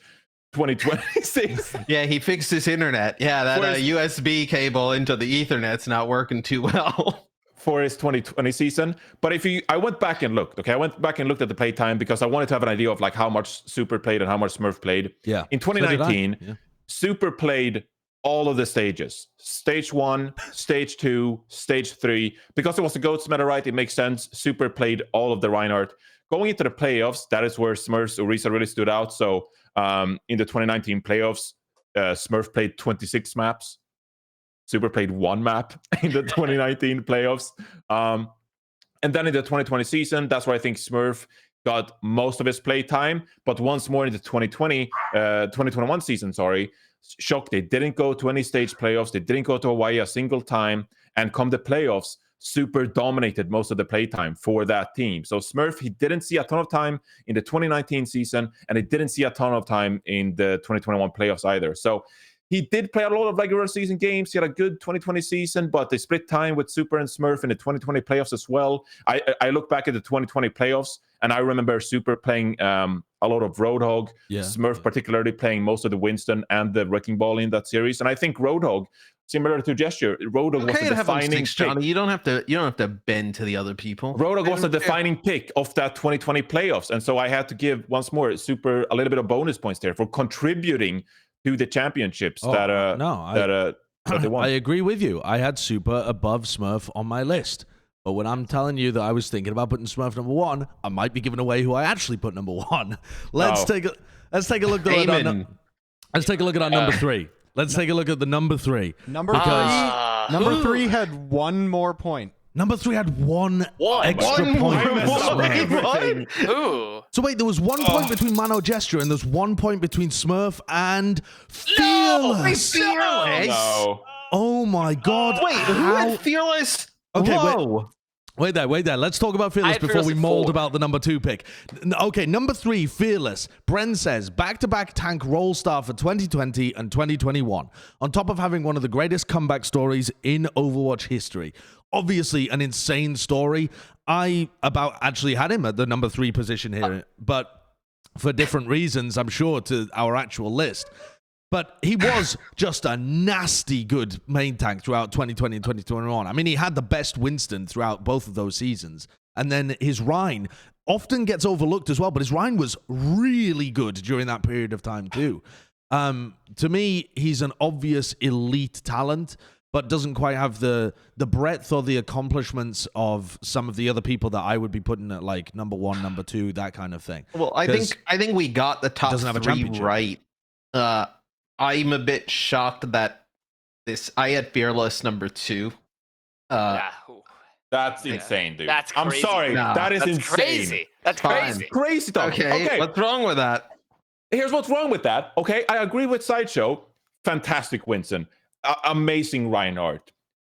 2026. Yeah, he fixed his internet. Yeah, that Whereas- USB cable into the Ethernet's not working too well. For his 2020 season. But I went back and looked, okay? I went back and looked at the playtime because I wanted to have an idea of like how much Super played and how much Smurf played. Yeah. In So did I. 2019, Yeah. Super played all of the stages. Stage 1, Stage 2, Stage 3. Because it was the GOAT's meta, right? It makes sense. Super played all of the Reinhardt. Going into the playoffs, that is where Smurf's Orisa really stood out. So in the 2019 playoffs, Smurf played 26 maps. Super played 1 map in the 2019 playoffs. And then in the 2020 season, that's where I think Smurf got most of his play time. But once more in the 2021 season, Shock, they didn't go to any stage playoffs. They didn't go to Hawaii a single time. And come the playoffs, Super dominated most of the playtime for that team. So Smurf, he didn't see a ton of time in the 2019 season, and he didn't see a ton of time in the 2021 playoffs either. So he did play a lot of regular season games. He had a good 2020 season, but they split time with Super and Smurf in the 2020 playoffs as well. I look back at the 2020 playoffs, and I remember Super playing a lot of Roadhog, Smurf particularly playing most of the Winston and the Wrecking Ball in that series. And I think Roadhog, similar to Gesture, Roadhog was the defining pick. Johnny. You don't have to bend to the other people. Roadhog was the defining pick of that 2020 playoffs, and so I had to give once more Super a little bit of bonus points there for contributing to the championships that they won. I agree with you. I had Super above Smurf on my list. But when I'm telling you that I was thinking about putting Smurf number 1, I might be giving away who I actually put number 1. Let's take a look at our number 3. Let's take a look at the number 3. Number 3 had one more point. Number 3 had one extra point. Ooh. So wait, there was 1 point between Mano Gesture, and there's 1 point between Smurf and Fearless. No. Oh my God! Wait, who had Fearless? Okay, Whoa. Wait there. Let's talk about Fearless before we mold about the number 2 pick. Okay, number 3, Fearless. Bren says, back-to-back tank role star for 2020 and 2021, on top of having one of the greatest comeback stories in Overwatch history. Obviously, an insane story. I about actually had him at the number 3 position here, but for different reasons, I'm sure, to our actual list. But he was just a nasty good main tank throughout 2020 and 2021. I mean, he had the best Winston throughout both of those seasons. And then his Rhine often gets overlooked as well, but his Rhine was really good during that period of time too. To me, he's an obvious elite talent, but doesn't quite have the breadth or the accomplishments of some of the other people that I would be putting at like number 1, number 2, that kind of thing. Well, I think we got the top 3 right. I'm a bit shocked that I had Fearless number 2. That's insane, dude. That's crazy. I'm sorry. No, that is That's insane. crazy. That's crazy. Crazy talk. Okay, what's wrong with that? Here's what's wrong with that. Okay, I agree with Sideshow. Fantastic Winston. Amazing Reinhardt.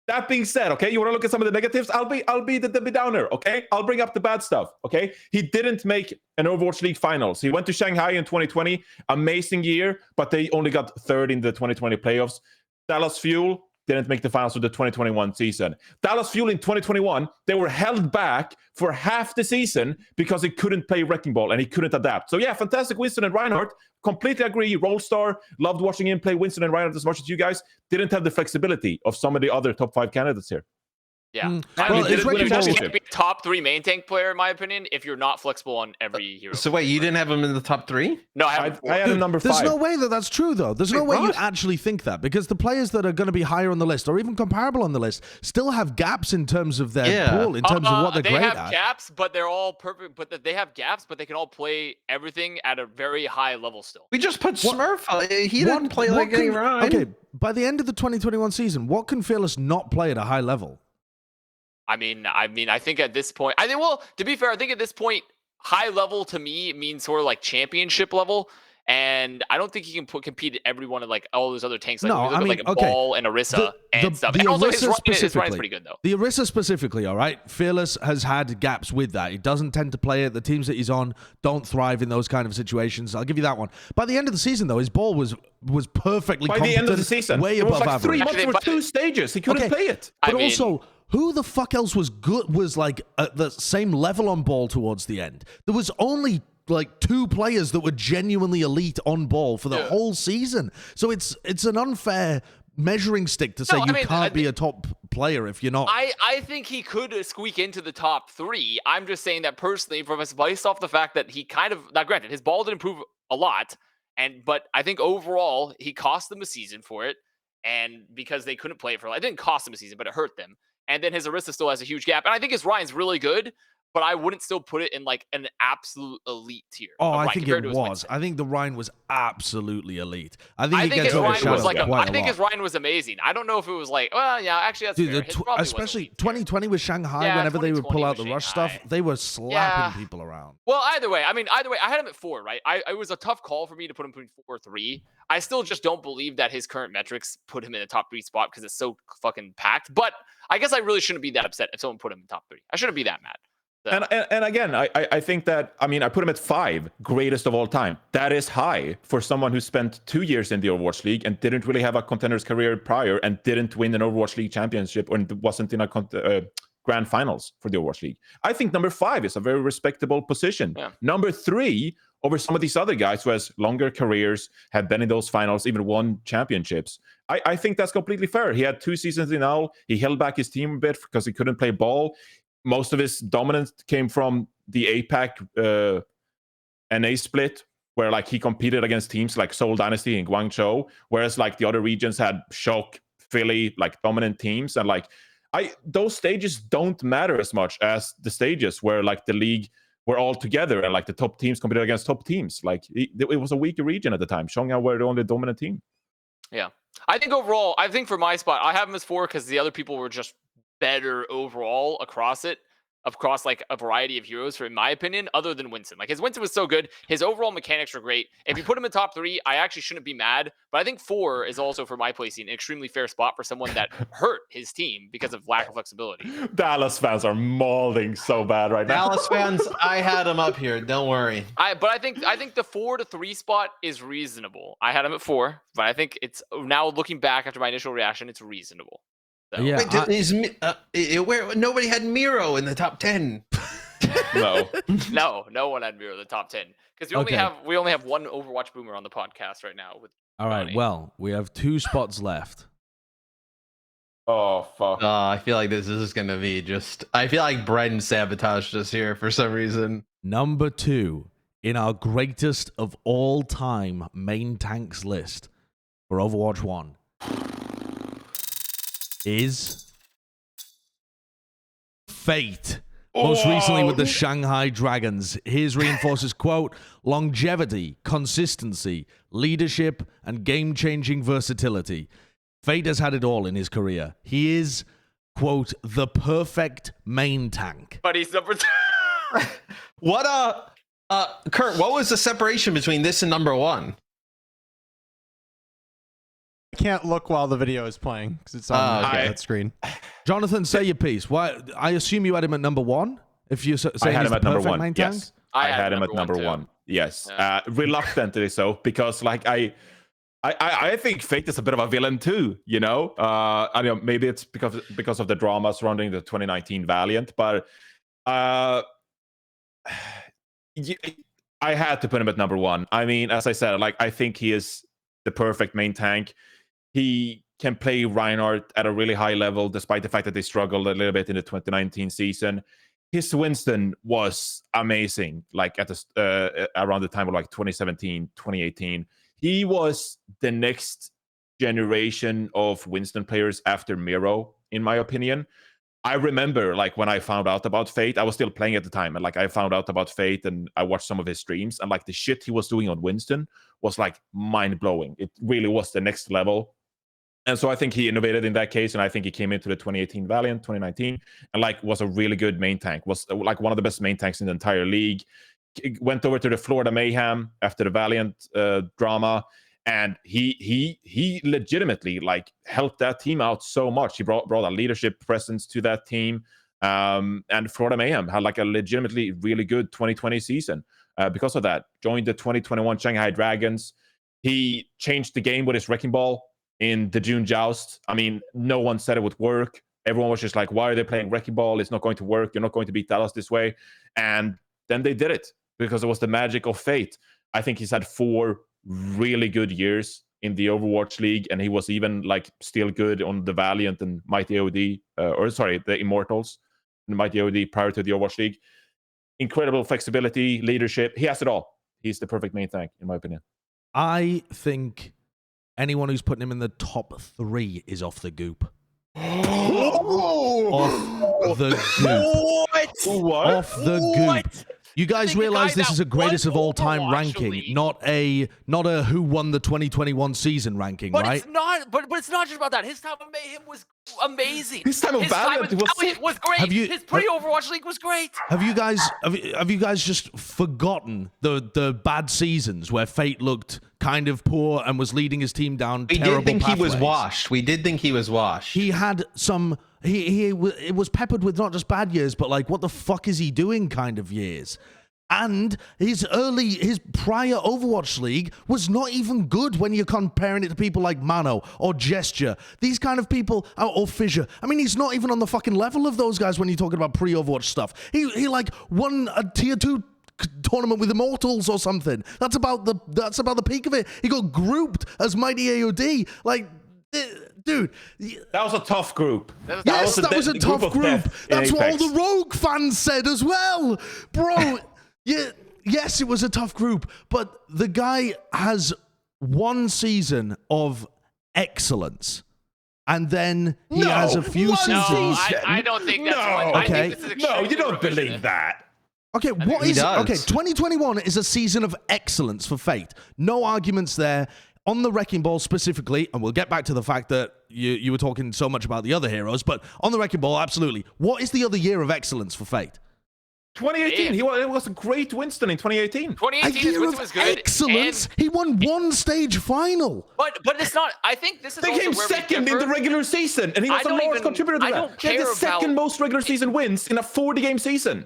That being said, okay, you want to look at some of the negatives? I'll be the Debbie Downer, okay? I'll bring up the bad stuff, okay? He didn't make an Overwatch League finals. He went to Shanghai in 2020. Amazing year, but they only got 3rd in the 2020 playoffs. Dallas Fuel didn't make the finals of the 2021 season. Dallas Fuel in 2021, they were held back for half the season because he couldn't play Wrecking Ball and he couldn't adapt. So yeah, fantastic Winston and Reinhardt. Completely agree. Role star. Loved watching him play Winston and Reinhardt as much as you guys. Didn't have the flexibility of some of the other top 5 candidates here. Yeah. I mean, it's can't be a top 3 main tank player, in my opinion, if you're not flexible on every hero. So wait, you didn't have him in the top 3? No, I had him number 5. There's no way that's true, though. There's no way you actually think that, because the players that are going to be higher on the list, or even comparable on the list, still have gaps in terms of their pool, in terms of what they're great at. They have gaps, but they're all perfect. But they have gaps, but they can all play everything at a very high level still. We just put Smurf. He didn't play like any Ryan. Okay, by the end of the 2021 season, what can Fearless not play at a high level? I mean, I think at this point, to be fair, I think at this point, high level to me means sort of like championship level. And I don't think he can compete at every one of like all those other tanks. Like, like Ball and Orisa and stuff. And also his run is pretty good though. The Orisa specifically, all right. Fearless has had gaps with that. He doesn't tend to play it. The teams that he's on don't thrive in those kind of situations. I'll give you that one. By the end of the season, though, his ball was perfectly competent. By the end of the season, way it was above like average. 3 months or 2 stages. He couldn't play it. But also, who the fuck else was good? Was like at the same level on ball towards the end. There was only like 2 players that were genuinely elite on ball for the whole season. So it's an unfair measuring stick to say can't be a top player if you're not. I think he could squeak into the top 3. I'm just saying that personally, based off the fact that he kind of, now granted, his ball did improve a lot, but I think overall he cost them a season for it, and because they couldn't play it it didn't cost them a season, but it hurt them. And then his Orisa still has a huge gap, and I think his Ryan's really good. But I wouldn't still put it in like an absolute elite tier. Oh, I think it was. I think the Ryan was absolutely elite. I think his Ryan was amazing. I don't know if it was like, well, yeah, actually that's fair. Especially 2020 with Shanghai, whenever they would pull out the rush stuff, they were slapping people around. Well, either way, I had him at 4, right? It was a tough call for me to put him between 4 or 3. I still just don't believe that his current metrics put him in the top 3 spot because it's so fucking packed. But I guess I really shouldn't be that upset if someone put him in top 3. I shouldn't be that mad. So. And again, I think that, I mean, I put him at 5, greatest of all time. That is high for someone who spent 2 years in the Overwatch League and didn't really have a contender's career prior and didn't win an Overwatch League championship or wasn't in a grand finals for the Overwatch League. I think number 5 is a very respectable position. Yeah. Number 3, over some of these other guys who has longer careers, have been in those finals, even won championships. I think that's completely fair. He had 2 seasons in all. He held back his team a bit because he couldn't play ball. Most of his dominance came from the APAC NA split, where like he competed against teams like Seoul Dynasty and Guangzhou, whereas like the other regions had Shock, Philly, like dominant teams. And like those stages don't matter as much as the stages where like the league were all together and like the top teams competed against top teams. Like it was a weaker region at the time. Shanghai were the only dominant team. Yeah. I think overall, I think for my spot, I have him as 4 because the other people were just better overall across like a variety of heroes, for in my opinion, other than Winston. Like his Winston was so good. His overall mechanics were great. If you put him in top 3, I actually shouldn't be mad. But I think 4 is also, for my placing, an extremely fair spot for someone that hurt his team because of lack of flexibility. Dallas fans are mauling so bad right now. Dallas fans, I had him up here. Don't worry. But I think the 4 to 3 spot is reasonable. I had him at 4, but I think it's now looking back after my initial reaction, it's reasonable. So. Yeah, Wait, where nobody had Miro in the top 10. No. No one had Miro in the top 10 because we only have one Overwatch boomer on the podcast right now. All right. Johnny. Well, we have 2 spots left. Oh fuck. I feel like this is gonna be just. I feel like Bren sabotaged us here for some reason. Number 2 in our greatest of all time main tanks list for Overwatch 1 is Fate. Most recently with the Shanghai Dragons. His reinforces, quote, longevity, consistency, leadership, and game-changing versatility. Fate has had it all in his career. He is, quote, the perfect main tank. But he's number 2. What Kurt, what was the separation between this and number 1? I can't look while the video is playing because it's on that screen. Jonathan, say your piece. Why? I assume you had him at number 1. If you say I had he's him at the number perfect 1. main tank? Yes, I had him at number 1. Yes, Yeah. Reluctantly so, because like I think Fate is a bit of a villain too. You know, I don't know. Maybe it's because of the drama surrounding the 2019 Valiant, but I had to put him at number 1. I mean, as I said, like I think he is the perfect main tank. He can play Reinhardt at a really high level, despite the fact that they struggled a little bit in the 2019 season. His Winston was amazing, like at the around the time of like 2017, 2018. He was the next generation of Winston players after Miro, in my opinion. I remember like when I found out about Fate, I was still playing at the time, and like I found out about Fate and I watched some of his streams, and like the shit he was doing on Winston was like mind-blowing. It really was the next level. And so I think he innovated in that case, and I think he came into the 2018 Valiant, 2019, and like was a really good main tank, was like one of the best main tanks in the entire league. Went over to the Florida Mayhem after the Valiant drama, and he legitimately like helped that team out so much. He brought a leadership presence to that team, and Florida Mayhem had like a legitimately really good 2020 season because of that. Joined the 2021 Shanghai Dragons. He changed the game with his Wrecking Ball in the June Joust. I mean, no one said it would work. Everyone was just like, why are they playing Wrecking Ball? It's not going to work. You're not going to beat Dallas this way. And then they did it because it was the magic of Fate. I think he's had 4 really good years in the Overwatch League, and he was even like still good on the Valiant and Mighty OD, the Immortals and Mighty OD prior to the Overwatch League. Incredible flexibility, leadership. He has it all. He's the perfect main tank, in my opinion. I think anyone who's putting him in the top 3 is off the goop. Off the goop. What? Off the goop. You guys realize this is a greatest of all time ranking, not a who won the 2021 season ranking, But right? it's not. But it's not just about that. His time of Mayhem was amazing. His time of Valiant was great. His pre-Overwatch League was great. Have you guys just forgotten the bad seasons where Fate looked kind of poor and was leading his team down We terrible did think he was pathways? washed. We did think he was washed. He had some it was peppered with not just bad years, but like, what the fuck is he doing kind of years. And his prior Overwatch League was not even good when you're comparing it to people like Mano or Gesture. These kind of people, or Fissure. I mean, he's not even on the fucking level of those guys when you're talking about pre-Overwatch stuff. He like won a tier 2 tournament with Immortals or something. That's about the peak of it. He got grouped as Mighty AOD. Like, dude, that was a tough group. Yes, that was a tough group. That's what all the Rogue fans said as well, bro. Yeah, yes, it was a tough group, but the guy has one season of excellence, and then he has a few seasons. No, I don't think that's one. I think this is you don't believe that. Okay, what is okay? 2021 is a season of excellence for Fate. No arguments there. On the Wrecking Ball specifically, and we'll get back to the fact that you were talking so much about the other heroes, but on the Wrecking Ball, absolutely. What is the other year of excellence for Fate? 2018. It was a great Winston in 2018. 2018 Winston was good. Excellence. He won one stage final. But it's not. I think this is. They came second in the regular season, and he was a large contributor to that. He had the second most regular season wins in a 40-game season.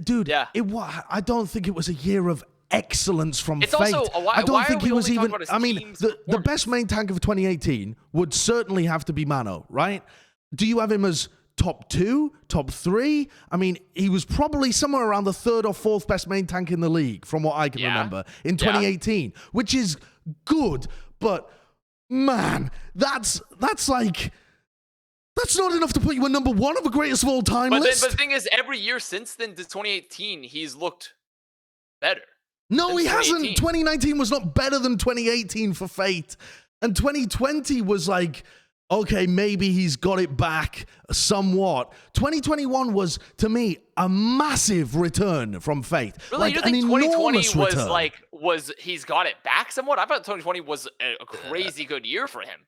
Dude, yeah. I don't think it was a year of excellence from it's Fate. Also, I don't think he was even. I mean, the best main tank of 2018 would certainly have to be Mano, right? Do you have him as top 2, top 3? I mean, he was probably somewhere around the 3rd or 4th best main tank in the league, from what I can remember, in 2018, which is good. But man, that's like. That's not enough to put you at number 1 of the greatest of all time list. But the thing is, every year since then, to 2018, he's looked better. No, he hasn't. 2019 was not better than 2018 for Fate. And 2020 was like, okay, maybe he's got it back somewhat. 2021 was, to me, a massive return from Fate. Really, like, you think an 2020 was he's got it back somewhat? I thought 2020 was a crazy good year for him.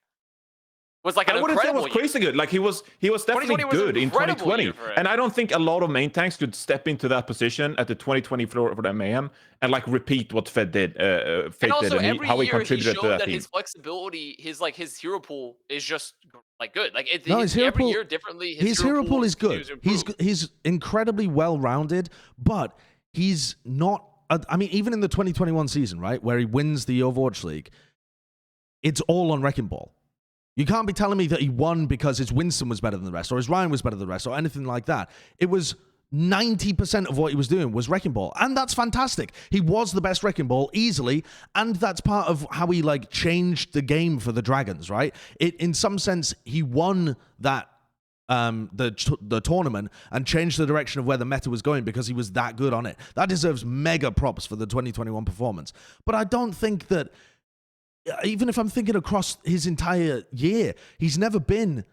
Was like an I wouldn't say it was crazy good. Like he was definitely good in 2020. And I don't think a lot of main tanks could step into that position at the 2020 floor for the Mayhem and like repeat what Fate did, and how he contributed to that team. His flexibility, his hero pool is just like good. Like every year differently. His hero pool is good. He's incredibly well rounded, but he's not. I mean, even in the 2021 season, right, where he wins the Overwatch League, it's all on Wrecking Ball. You can't be telling me that he won because his Winston was better than the rest, or his Ryan was better than the rest, or anything like that. It was 90% of what he was doing was Wrecking Ball, and that's fantastic. He was the best Wrecking Ball easily, and that's part of how he like changed the game for the Dragons, right? In some sense, he won that the tournament and changed the direction of where the meta was going because he was that good on it. That deserves mega props for the 2021 performance. But I don't think that. Even if I'm thinking across his entire year, he's never been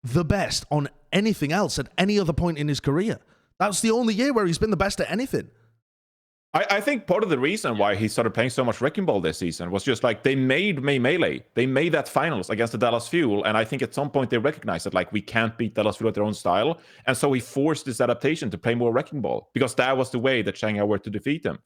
the best on anything else at any other point in his career. That's the only year where he's been the best at anything. I think part of the reason why he started playing so much Wrecking Ball this season was just like they made Melee. They made that finals against the Dallas Fuel, and I think at some point they recognized that like we can't beat Dallas Fuel at their own style, and so he forced this adaptation to play more Wrecking Ball because that was the way that Shanghai were to defeat him.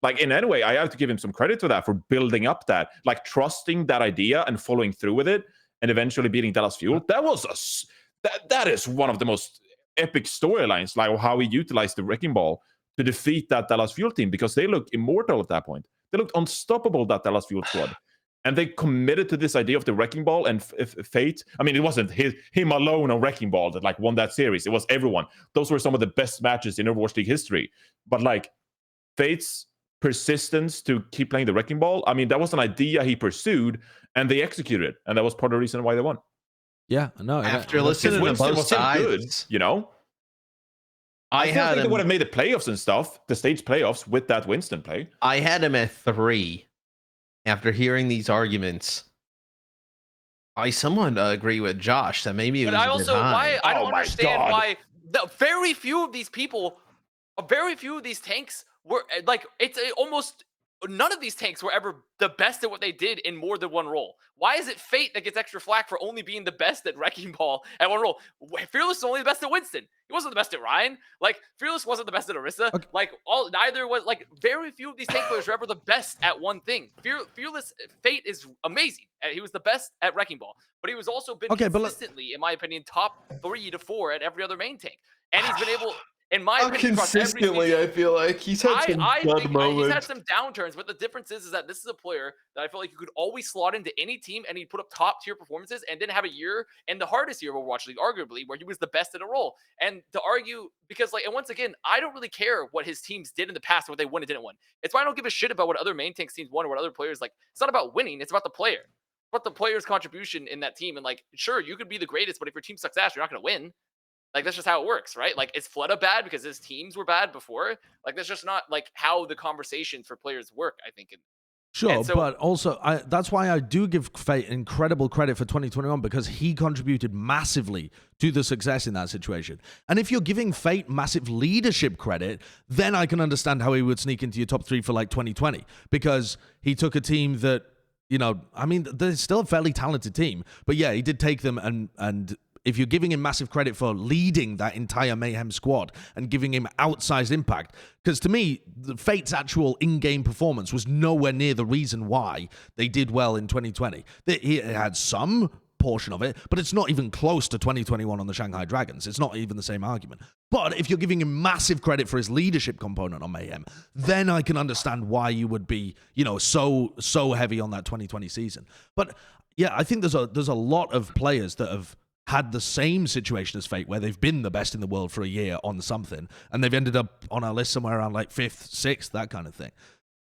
Like, in any way, I have to give him some credit for that, for building up that, like, trusting that idea and following through with it, and eventually beating Dallas Fuel. That is one of the most epic storylines, like how he utilized the Wrecking Ball to defeat that Dallas Fuel team, because they looked immortal at that point. They looked unstoppable, that Dallas Fuel squad. And they committed to this idea of the Wrecking Ball and Fate. I mean, it wasn't him alone on Wrecking Ball that, like, won that series. It was everyone. Those were some of the best matches in Overwatch League history. But, like, Fate's persistence to keep playing the Wrecking Ball, I mean, that was an idea he pursued, and they executed, and that was part of the reason why they won. Yeah, no. After listening to both sides, good, you know, I think they would have made the playoffs and stuff, the stage playoffs with that Winston play. I had him at 3. After hearing these arguments, I somewhat agree with Josh that maybe it was. But I also I don't understand why very few of these people, very few of these tanks were like, it's almost none of these tanks were ever the best at what they did in more than one role. Why is it Fate that gets extra flack for only being the best at Wrecking Ball at one role? Fearless is only the best at Winston. He wasn't the best at Ryan. Like, Fearless wasn't the best at Orisa. Okay. Like, neither was, like, very few of these tank players were ever the best at one thing. Fearless Fate is amazing. He was the best at Wrecking Ball, but he was also been consistently, in my opinion, top 3 to 4 at every other main tank. And he's been able, in my opinion, consistently, I feel like he's had some good moments. He's had some downturns, but the difference is that this is a player that I feel like you could always slot into any team and he'd put up top tier performances and then have a year in the hardest year of Overwatch League, arguably, where he was the best at a role. And to argue, because like, and once again, I don't really care what his teams did in the past, what they won and didn't win. It's why I don't give a shit about what other main tanks teams won or what other players like. It's not about winning, it's about the player. What the player's contribution in that team. And like, sure, you could be the greatest, but if your team sucks ass, you're not going to win. Like, that's just how it works, right? Like, is Fleta bad because his teams were bad before? Like, that's just not like how the conversations for players work, I think. Sure, but also that's why I do give Fate incredible credit for 2021, because he contributed massively to the success in that situation. And if you're giving Fate massive leadership credit, then I can understand how he would sneak into your top 3 for like 2020, because he took a team that, you know, I mean, they're still a fairly talented team, but yeah, he did take them and if you're giving him massive credit for leading that entire Mayhem squad and giving him outsized impact, because to me, the Fate's actual in-game performance was nowhere near the reason why they did well in 2020. He had some portion of it, but it's not even close to 2021 on the Shanghai Dragons. It's not even the same argument. But if you're giving him massive credit for his leadership component on Mayhem, then I can understand why you would be, you know, so heavy on that 2020 season. But yeah, I think there's a lot of players that have had the same situation as Fate, where they've been the best in the world for a year on something, and they've ended up on our list somewhere around like 5th, 6th, that kind of thing.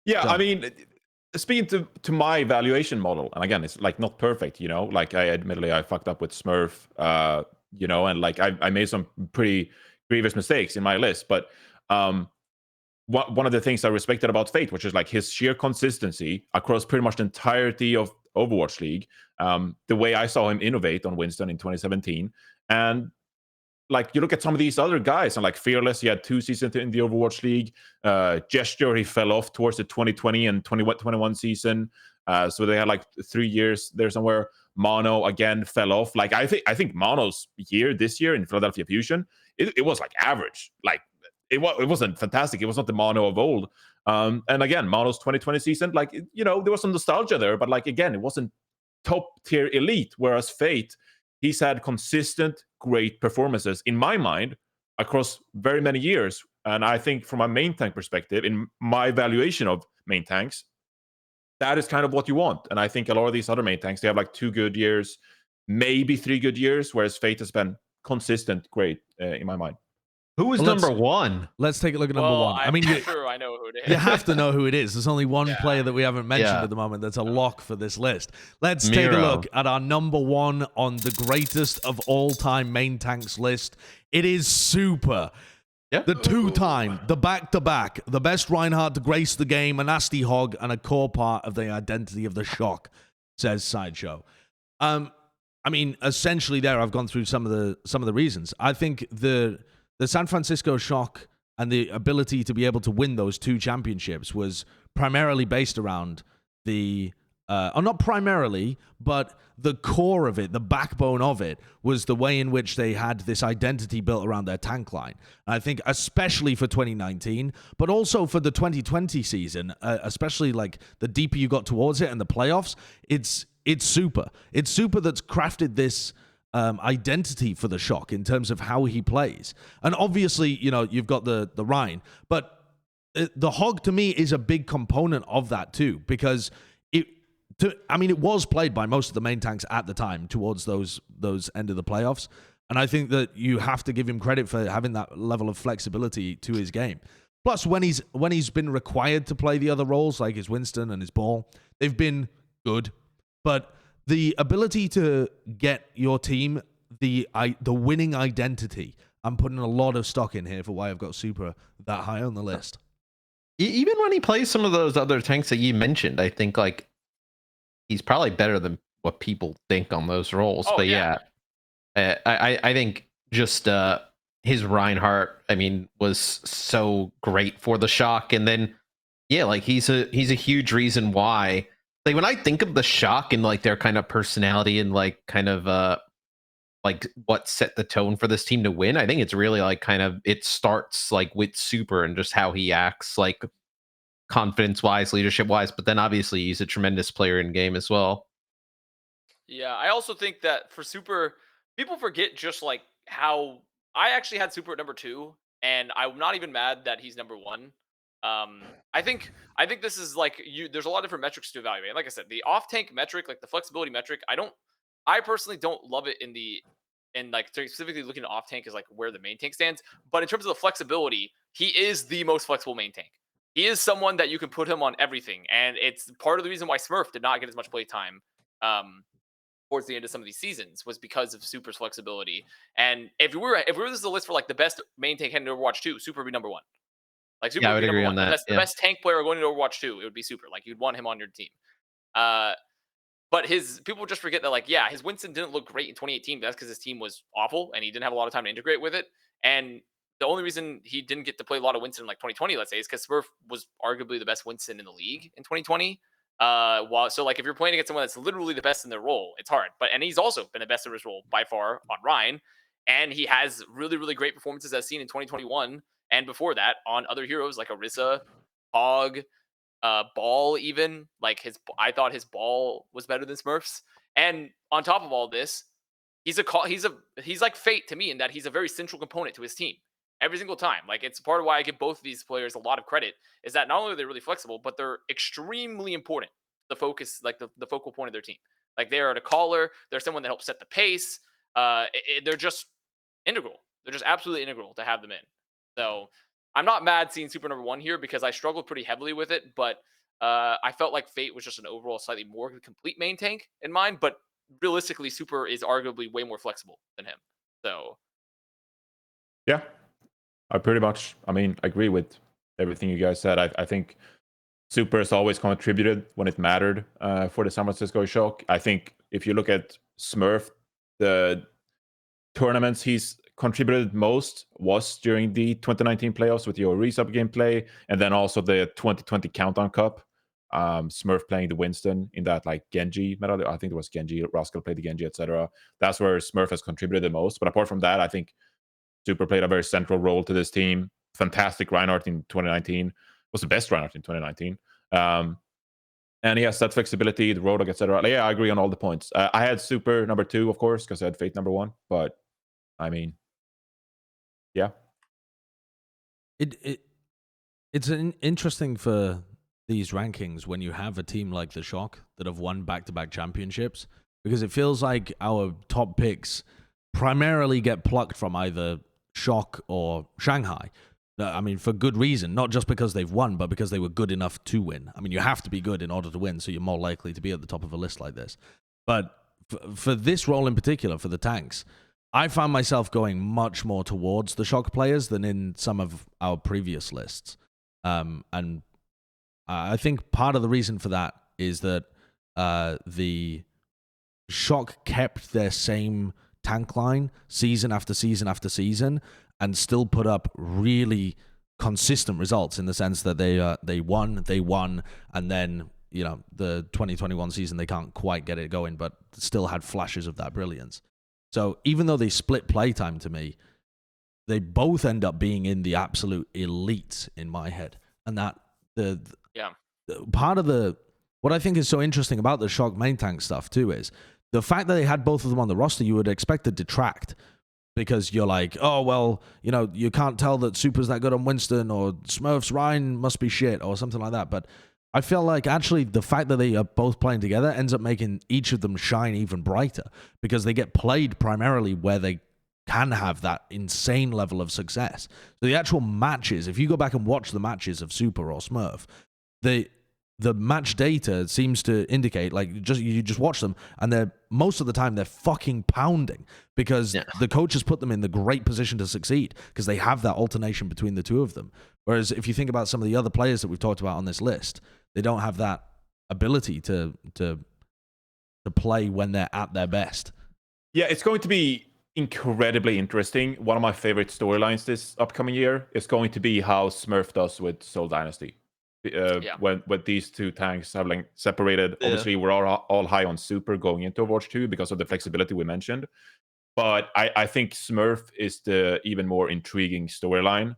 Yeah, So, I mean, speaking to my evaluation model, and again, it's like not perfect, you know, like I fucked up with Smurf, you know, and like I made some pretty grievous mistakes in my list, but one of the things I respected about Fate, which is like his sheer consistency across pretty much the entirety of Overwatch League, the way I saw him innovate on Winston in 2017, and like you look at some of these other guys, and like Fearless, he had 2 seasons in the Overwatch League. Gesture, he fell off towards the 2020 and 2021 season, so they had like 3 years there somewhere. Mono again fell off. Like I think Mono's year this year in Philadelphia Fusion, it was like average. Like it wasn't fantastic. It was not the Mono of old. And again, Mono's 2020 season, like, you know, there was some nostalgia there, but like, again, it wasn't top tier elite. Whereas Fate, he's had consistent, great performances in my mind across very many years. And I think from a main tank perspective, in my evaluation of main tanks, that is kind of what you want. And I think a lot of these other main tanks, they have like 2 good years, maybe 3 good years, whereas Fate has been consistent, great in my mind. Who was number 1? Let's take a look at number 1. I mean, sure I know who it is. You have to know who it is. There's only one player that we haven't mentioned at the moment that's a lock for this list. Let's take a look at our number 1 on the greatest of all-time main tanks list. It is Super. Yeah. The 2-time, the back-to-back, the best Reinhardt to grace the game, a nasty hog, and a core part of the identity of the shock, says Sideshow. I mean, essentially there, I've gone through some of the reasons. I think the San Francisco shock and the ability to be able to win those 2 championships was primarily based around or not primarily, but the core of it, the backbone of it, was the way in which they had this identity built around their tank line. And I think especially for 2019, but also for the 2020 season, especially like the deeper you got towards it and the playoffs, it's Super. It's Super that's crafted this identity for the shock in terms of how he plays. And obviously, you know, you've got the Rhine, but the hog to me is a big component of that too, because it was played by most of the main tanks at the time towards those end of the playoffs. And I think that you have to give him credit for having that level of flexibility to his game. Plus, when he's been required to play the other roles, like his Winston and his Ball, they've been good. But the ability to get your team the winning identity, I'm putting a lot of stock in here for why I've got Super that high on the list. Even when he plays some of those other tanks that you mentioned, I think like he's probably better than what people think on those roles. Oh, but yeah, I think just his Reinhardt, I mean, was so great for the shock. And then, yeah, like he's a huge reason why. Like when I think of the Shock and like their kind of personality and like kind of like what set the tone for this team to win, I think it's really like kind of it starts like with Super and just how he acts, like confidence wise, leadership wise, but then obviously he's a tremendous player in game as well. Yeah, I also think that for Super, people forget just like how I actually had Super at number 2, and I'm not even mad that he's number 1. I think this is like there's a lot of different metrics to evaluate. Like I said, the off tank metric, like the flexibility metric, I personally don't love it in like specifically looking at off tank is like where the main tank stands. But in terms of the flexibility, he is the most flexible main tank. He is someone that you can put him on everything, and it's part of the reason why Smurf did not get as much play time. Towards the end of some of these seasons was because of Super's flexibility. And if we were this is a list for like the best main tank heading to Overwatch 2, Super would be number 1. Like Super Yeah, I would would be number agree 1. on that. The best tank player going into Overwatch 2, it would be Super. Like you'd want him on your team. But his people just forget that like his Winston didn't look great in 2018. But that's because his team was awful and he didn't have a lot of time to integrate with it. And the only reason he didn't get to play a lot of Winston in like 2020, let's say, is because Smurf was arguably the best Winston in the league in 2020. So like if you're playing against someone that's literally the best in their role, it's hard. And he's also been the best in his role by far on Rhine, and he has really, really great performances as seen in 2021 and before that on other heroes like Orisa, Hog, Ball. Even like I thought his Ball was better than Smurf's. And on top of all this, he's like Fate to me in that he's a very central component to his team every single time. Like it's part of why I give both of these players a lot of credit is that not only are they really flexible, but they're extremely important. The focus, like the focal point of their team. Like they are the caller. They're someone that helps set the pace. They're just integral. They're just absolutely integral to have them in. So I'm not mad seeing Super number 1 here because I struggled pretty heavily with it, but I felt like Fate was just an overall slightly more complete main tank in mine. But realistically, Super is arguably way more flexible than him. So yeah. I pretty much, agree with everything you guys said. I think Super has always contributed when it mattered for the San Francisco Shock. I think if you look at Smurf, the tournaments he's contributed most was during the 2019 playoffs with your resub gameplay, and then also the 2020 Countdown Cup. Smurf playing the Winston in that like Genji meta. I think it was Genji, Rascal played the Genji, etc. That's where Smurf has contributed the most. But apart from that, I think Super played a very central role to this team. Fantastic Reinhardt in 2019. Was the best Reinhardt in 2019. And he has that flexibility, the Roadhog, etc. Yeah, I agree on all the points. I had Super number 2, of course, because I had Fate number 1. But yeah. It's interesting for these rankings when you have a team like the Shock that have won back-to-back championships, because it feels like our top picks primarily get plucked from either Shock or Shanghai. For good reason, not just because they've won, but because they were good enough to win. You have to be good in order to win, so you're more likely to be at the top of a list like this. But for this role in particular, for the tanks, I found myself going much more towards the Shock players than in some of our previous lists. And I think part of the reason for that is that the Shock kept their same tank line season after season after season and still put up really consistent results in the sense that they won, and then the 2021 season they can't quite get it going, but still had flashes of that brilliance. So even though they split playtime to me, they both end up being in the absolute elite in my head. And that part of what I think is so interesting about the Shock main tank stuff too is the fact that they had both of them on the roster. You would expect to detract because you're like, oh well, you can't tell that Super's that good on Winston, or Smurf's Rhine must be shit or something like that. But I feel like actually the fact that they are both playing together ends up making each of them shine even brighter because they get played primarily where they can have that insane level of success. So the actual matches, if you go back and watch the matches of Super or Smurf, the match data seems to indicate you just watch them and most of the time they're fucking pounding because the coaches put them in the great position to succeed because they have that alternation between the two of them. Whereas if you think about some of the other players that we've talked about on this list, they don't have that ability to play when they're at their best. Yeah, it's going to be incredibly interesting. One of my favorite storylines this upcoming year is going to be how Smurf does with Seoul Dynasty. when with these two tanks have like separated. Yeah. Obviously, we're all high on Super going into Overwatch 2 because of the flexibility we mentioned. But I think Smurf is the even more intriguing storyline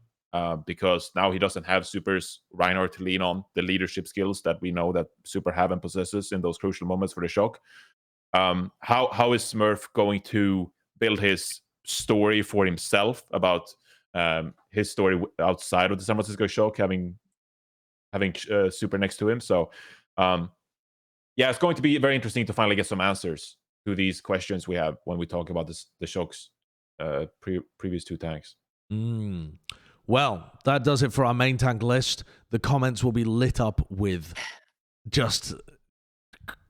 because now he doesn't have Super's Reinhardt to lean on, the leadership skills that we know that Super have and possesses in those crucial moments for the shock. How is Smurf going to build his story for himself about his story outside of the San Francisco shock, having Super next to him? So yeah, it's going to be very interesting to finally get some answers to these questions we have when we talk about the shock's previous two tanks. Well, that does it for our main tank list. The comments will be lit up with just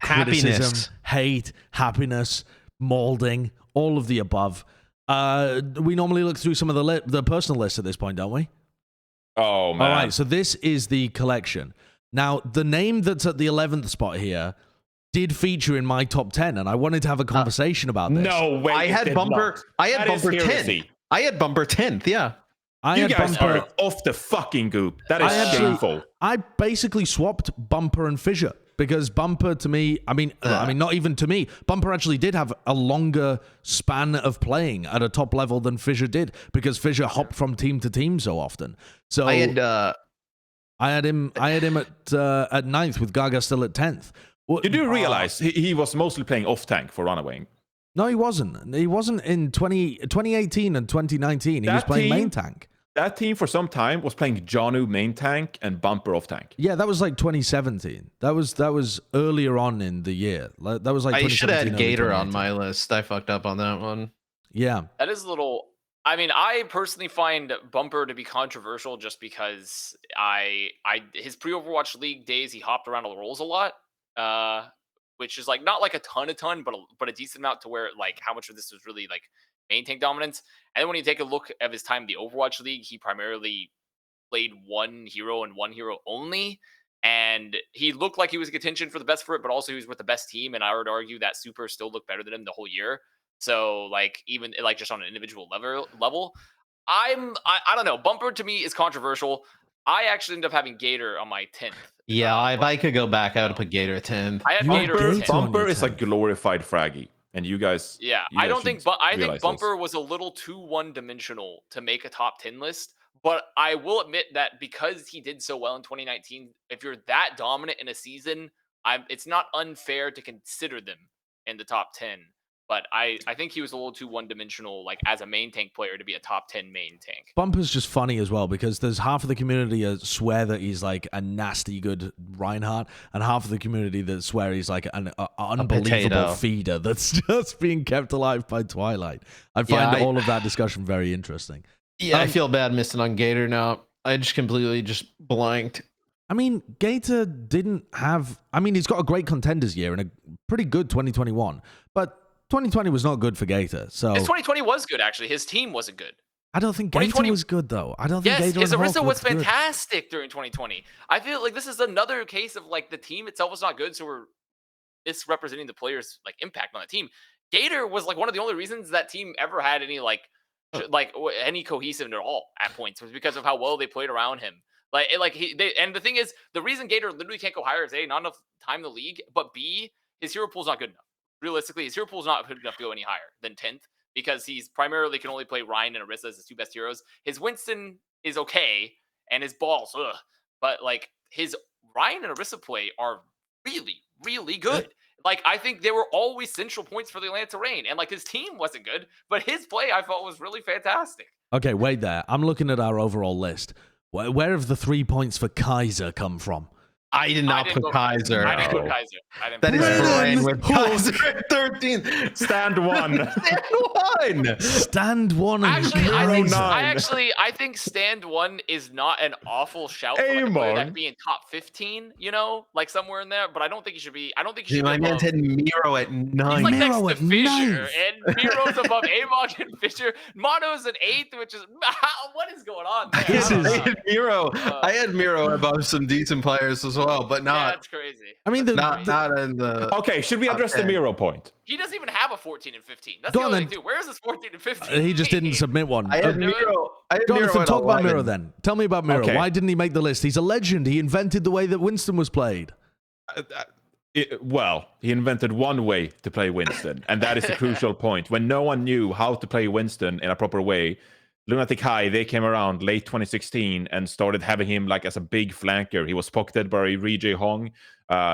criticism, hate, happiness, molding, all of the above. We normally look through some of the personal lists at this point, don't we? Oh, man. All right, so this is the collection. Now, the name that's at the 11th spot here did feature in my top 10, and I wanted to have a conversation about this. No way. I had Bumper 10. I had Bumper 10th, yeah. You guys are off the fucking goop. That is shameful. I basically swapped Bumper and Fissure because Bumper to me, I mean, not even to me, Bumper actually did have a longer span of playing at a top level than Fissure did because Fissure hopped from team to team so often. So I had him at 9th with Gaga still at 10th. You do realize he was mostly playing off tank for Runaway. No, he wasn't. He wasn't in 2018 and 2019. He was playing main tank. That team for some time was playing Janu main tank and Bumper off tank. Yeah, that was like 2017. That was earlier on in the year. That was like I should have had Gator on my list. I fucked up on that one. Yeah. That is a little... I mean, I personally find Bumper to be controversial just because his pre-Overwatch League days, he hopped around the roles a lot, which is like not like a ton, but a decent amount to where like how much of this was really like main tank dominance. And then when you take a look at his time in the Overwatch League, he primarily played one hero and one hero only. And he looked like he was in contention for the best for it, but also he was with the best team. And I would argue that Super still looked better than him the whole year. So like even like just on an individual level, I don't know. Bumper to me is controversial. I actually ended up having Gator on my 10th. Yeah, if I could go back, I would put Gator 10th. I had Gator 10th. Bumper is like glorified Fraggy. And you guys... Yeah, I think Bumper was a little too one-dimensional to make a top 10 list. But I will admit that because he did so well in 2019, if you're that dominant in a season, it's not unfair to consider them in the top 10. But I think he was a little too one-dimensional, like as a main tank player, to be a top 10 main tank. Bumper's just funny as well because there's half of the community that swear that he's like a nasty good Reinhardt, and half of the community that swear he's like an unbelievable feeder that's just being kept alive by Twilight. I find all of that discussion very interesting. Yeah, I feel bad missing on Gator now. I just completely blanked. I mean, Gator didn't have... I mean, he's got a great contenders year and a pretty good 2021, but 2020 was not good for Gator. So his 2020 was good, actually. His team wasn't good. I don't think Gator was good, though. I don't think Gator his Orisa was fantastic during 2020. I feel like this is another case of like the team itself was not good, so we're misrepresenting the players' like impact on the team. Gator was like one of the only reasons that team ever had any any cohesive at all at points was because of how well they played around him. And the thing is, the reason Gator literally can't go higher is A, not enough time in the league, but B, his hero pool's not good enough. Realistically, his hero pool is not good enough to go any higher than 10th because he's primarily can only play Ryan and Orisa as his two best heroes. His Winston is okay, and his balls, but like his Ryan and Orisa play are really, really good. Like I think they were always central points for the Atlanta Reign, and like his team wasn't good, but his play I felt was really fantastic. Okay, wait there. I'm looking at our overall list. Where have the 3 points for Kaiser come from? I did not put Kaiser. I didn't put Kaiser. That is Brian with Kaiser at 13. Stand one. Stand one. Actually, I think stand one is not an awful shout for like a player that being top 15. You know, like somewhere in there. But I don't think he should be. I don't think he should. My man had Miro at 9. He's like Miro next to Fisher, and Miro's above Amog and Fisher. Mono's an 8th, which is what is going on there? I had Miro above some decent players as well. well, but Yeah, not that's crazy. I mean, not in the. Okay, should we address the Okay. Miro point? He doesn't even have a 14 and 15. That's Go the on other then. thing, too. Where is this 14 and 15? he just didn't submit one. I had Miro. I had Miro Jonathan, at talk about 11. Miro then. Tell me about Miro. Okay. Why didn't he make the list? He's a legend. He invented the way that Winston was played. Well, he invented one way to play Winston, and that is the crucial point. When no one knew how to play Winston in a proper way, Lunatic High, they came around late 2016 and started having him like as a big flanker. He was pocketed by Ri Hong.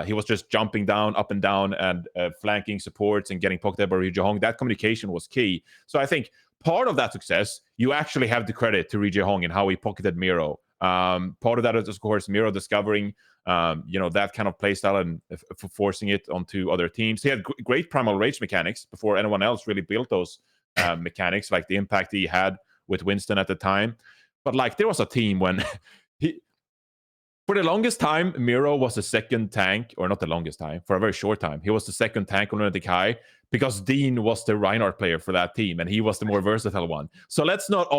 He was just jumping down, up and down, and flanking supports and getting pocketed by Ri Hong. That communication was key. So I think part of that success, you actually have the credit to Ri Hong and how he pocketed Miro. Part of that is, of course, Miro discovering, that kind of playstyle and forcing it onto other teams. He had great Primal Rage mechanics before anyone else really built those mechanics, like the impact he had with Winston at the time. But like there was a team when for the longest time, Miro was the second tank, or not the longest time, for a very short time. He was the second tank on Lunatic High because Dean was the Reinhardt player for that team and he was the more versatile one. So let's not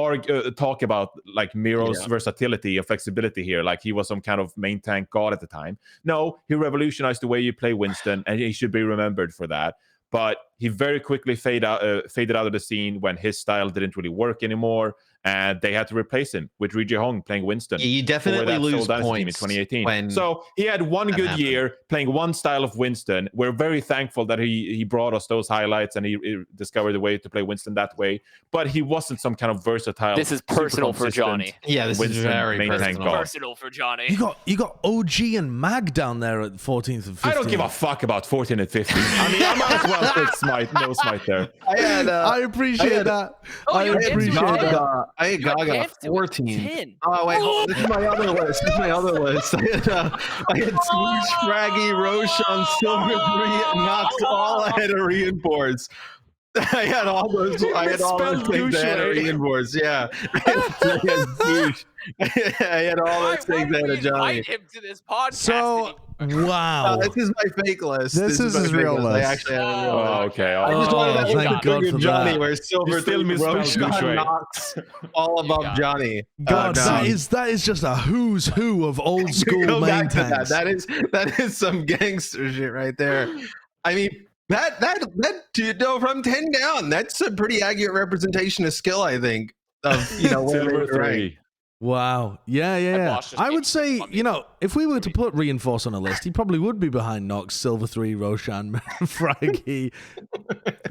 talk about like Miro's versatility and flexibility here, like he was some kind of main tank god at the time. No, he revolutionized the way you play Winston and he should be remembered for that. But he very quickly faded out of the scene when his style didn't really work anymore, and they had to replace him with Ri Hong playing Winston. You definitely lose points team in 2018. when So he had one good year playing one style of Winston. We're very thankful that he brought us those highlights and he discovered a way to play Winston that way. But he wasn't some kind of versatile. This is personal for Johnny. Yeah, this Winston is very main tank personal. god. Personal for Johnny. You got OG and Mag down there at 14th and 15th. I don't give a fuck about 14 and 15. I mean, I might as well take no smite there. I appreciate that. Oh, I you had appreciate Gaga. that. I had Gaga at 14. 10. Oh wait, hold on. This is my other list. This is my other list. I had Smooch, Fraggy, Roshan, Silver 3, and Knox all ahead of Reinforce. I had all those. I had all those things ahead of Reinforce. Yeah, I had Smooch. I had all those things ahead of Johnny. Invite him to this podcast. So, wow. This is my fake list. This is my his fake real I list. actually had a real Oh, list. okay. I just wanted to thank God for Johnny, that. where Silver You still 3, misspelled Roshan, Gushue. Knox, all above got it. Johnny. God, No. that is just a who's who of old school Go main back to tanks. that is some gangster shit right there. I mean, that from 10 down, that's a pretty accurate representation of skill, I think. Of where Silver they rank. 3. Wow. Yeah. boss just I made would say, fun of me. if we were to put Reinforce on a list, he probably would be behind Nox, Silver 3, Roshan, Fraggy.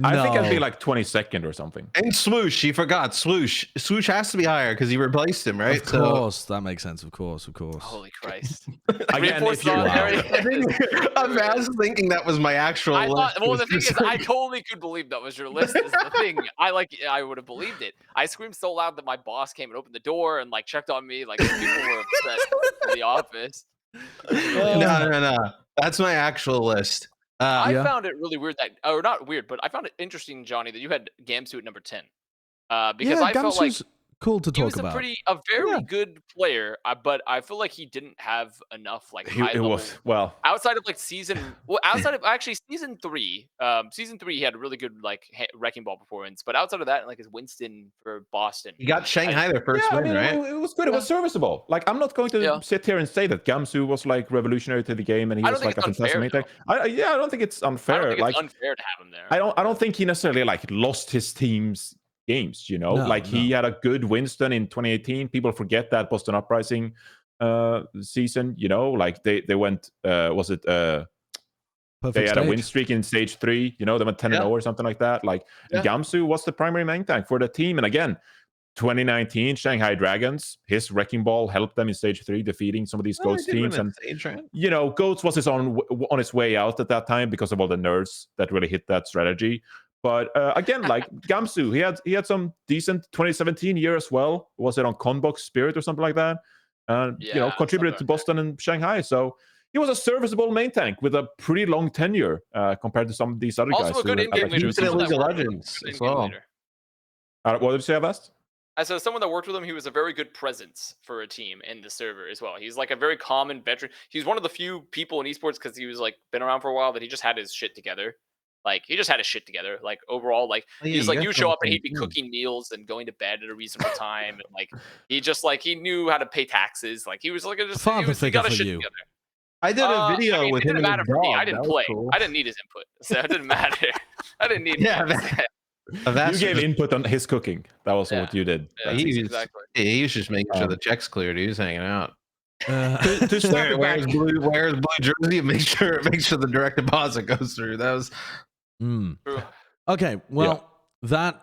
I think I'd be like 22nd or something. And Swoosh, he forgot Swoosh. Swoosh has to be higher because he replaced him, right? Of course, that makes sense. Of course. Holy Christ. Again, Reinforce if you're on there. I think I was thinking that was my actual I thought, list. well, the thing is, I totally could believe that was your list. Is the thing. I would have believed it. I screamed so loud that my boss came and opened the door and like checked on me. Like people were upset in the office. No. That's my actual list. I Yeah. found it really weird or not weird, but I found it interesting, Johnny, that you had Gamsu at number 10. Because I felt like Gamsu's cool to he talk was about. a very good player, but I feel like he didn't have enough like high It level. was, well, Outside of like outside of actually season 3, he had a really good like wrecking ball performance. But outside of that, like his Winston for Boston, You got Shanghai their first yeah, I win, mean, right? it was good. It was serviceable. Like, I'm not going to sit here and say that Gamsu was like revolutionary to the game and he I don't was think like a it's fantastic unfair, main tank. I don't think it's unfair. I don't think like, it's unfair to have him there. I don't think he necessarily like lost his team's games. He had a good Winston in 2018. People forget that Boston Uprising season. Like they went. Was it? They had a win streak in stage 3. They went 10-0 or something like that. Like Gamsu was the primary main tank for the team, and again. 2019 Shanghai Dragons, his wrecking ball helped them in stage 3, defeating some of these Goats teams. And Goats was on his way out at that time because of all the nerfs that really hit that strategy. But again, like Gamsu, he had some decent 2017 year as well. Was it on Conbox Spirit or something like that? Contributed to Boston and Shanghai. So he was a serviceable main tank with a pretty long tenure compared to some of these other guys. Also a good in-game leader. He was League of Legends as well. What did you say, Avast? As someone that worked with him, he was a very good presence for a team in the server as well. He's like a very common veteran. He's one of the few people in esports because he was like been around for a while that he just had his shit together. Like he just had his shit together. Like overall, like he's like you show up and he'd be cooking meals and going to bed at a reasonable time, and like he just like he knew how to pay taxes. Like he was like he got his shit together. I did a video with him. It didn't matter for me. I didn't play. Cool. I didn't need his input, so it didn't matter. I didn't need. You gave input on his cooking. That was what you did. Yeah, exactly. He was just making sure the check's cleared. He was hanging out. Where's Blue jersey? Make sure the direct deposit goes through. That was. Okay, well, that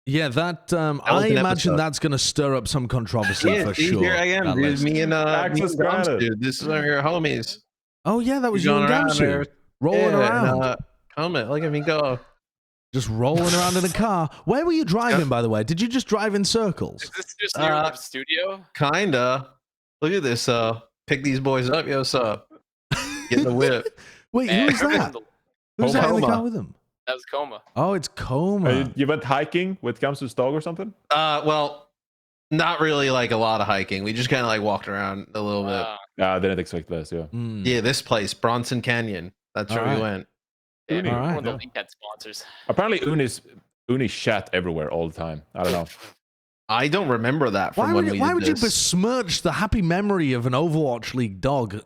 I imagine that's going to stir up some controversy for sure. Here I am, dude. Me and Gums, dude. This is our homies. Oh yeah, that was you and Gamsu rolling around. Comment, look at me go. Just rolling around in a car. Where were you driving, by the way? Did you just drive in circles? Is this just near the studio? Kinda. Look at this. Pick these boys up, yo. Get in the whip. Wait, who's that? Who's that in the car with him? That was Coma. Oh, it's Coma. You went hiking with Gamsu's dog or something? Well, not really like a lot of hiking. We just kind of like walked around a little bit. I didn't expect this, yeah. Yeah, this place, Bronson Canyon. That's where we went. Yeah, one of the League sponsors. Apparently, Uni shat everywhere all the time. I don't know. I don't remember that from when we did Why would you this. besmirch the happy memory of an Overwatch League dog?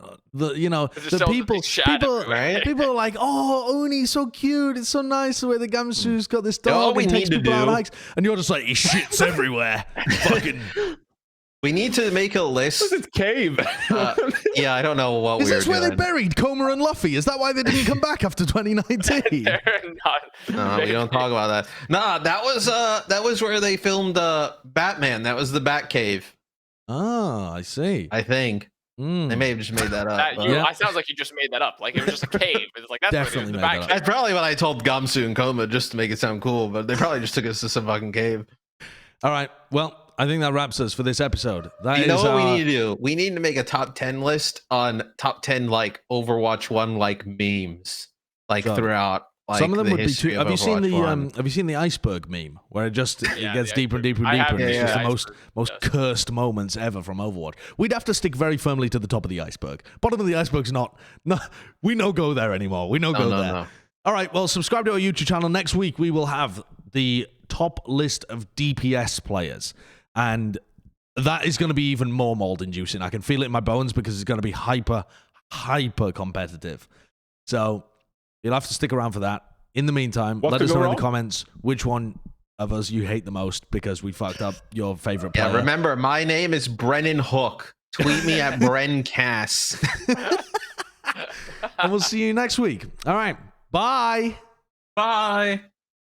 People are like, oh, Uni's so cute. It's so nice the way the Gamsu's got this dog. All we need to do, and you're just like, he shits everywhere. Fucking. We need to make a list. This is cave. Yeah, I don't know what is we were this where doing. they buried Coma and Luffy? Is that why they didn't come back after 2019? No, we don't talk about that. Nah, that was where they filmed Batman. That was the Batcave. Oh, I see. I think. They may have just made that up. I sounds like you just made that up. Like it was just a cave. It's like that's definitely the made that up. That's probably what I told Gamsu and Coma just to make it sound cool, but they probably just took us to some fucking cave. All right. Well, I think that wraps us for this episode. You know what we need to do? We need to make a top 10 list on top 10 like Overwatch 1 like memes throughout. Like, some of them would be too. Have you seen the iceberg meme where it gets deeper and deeper and deeper, and it's just the most cursed moments ever from Overwatch? We'd have to stick very firmly to the top of the iceberg. Bottom of the iceberg's not. No, we don't go there anymore. We don't go there. No. All right. Well, subscribe to our YouTube channel. Next week we will have the top list of DPS players. And that is going to be even more mold-inducing. I can feel it in my bones because it's going to be hyper competitive. So you'll have to stick around for that. In the meantime, let us know in the comments which one of us you hate the most because we fucked up your favorite player. Yeah, remember, my name is Brennan Hook. Tweet me at BrenCass. And we'll see you next week. All right. Bye. Bye.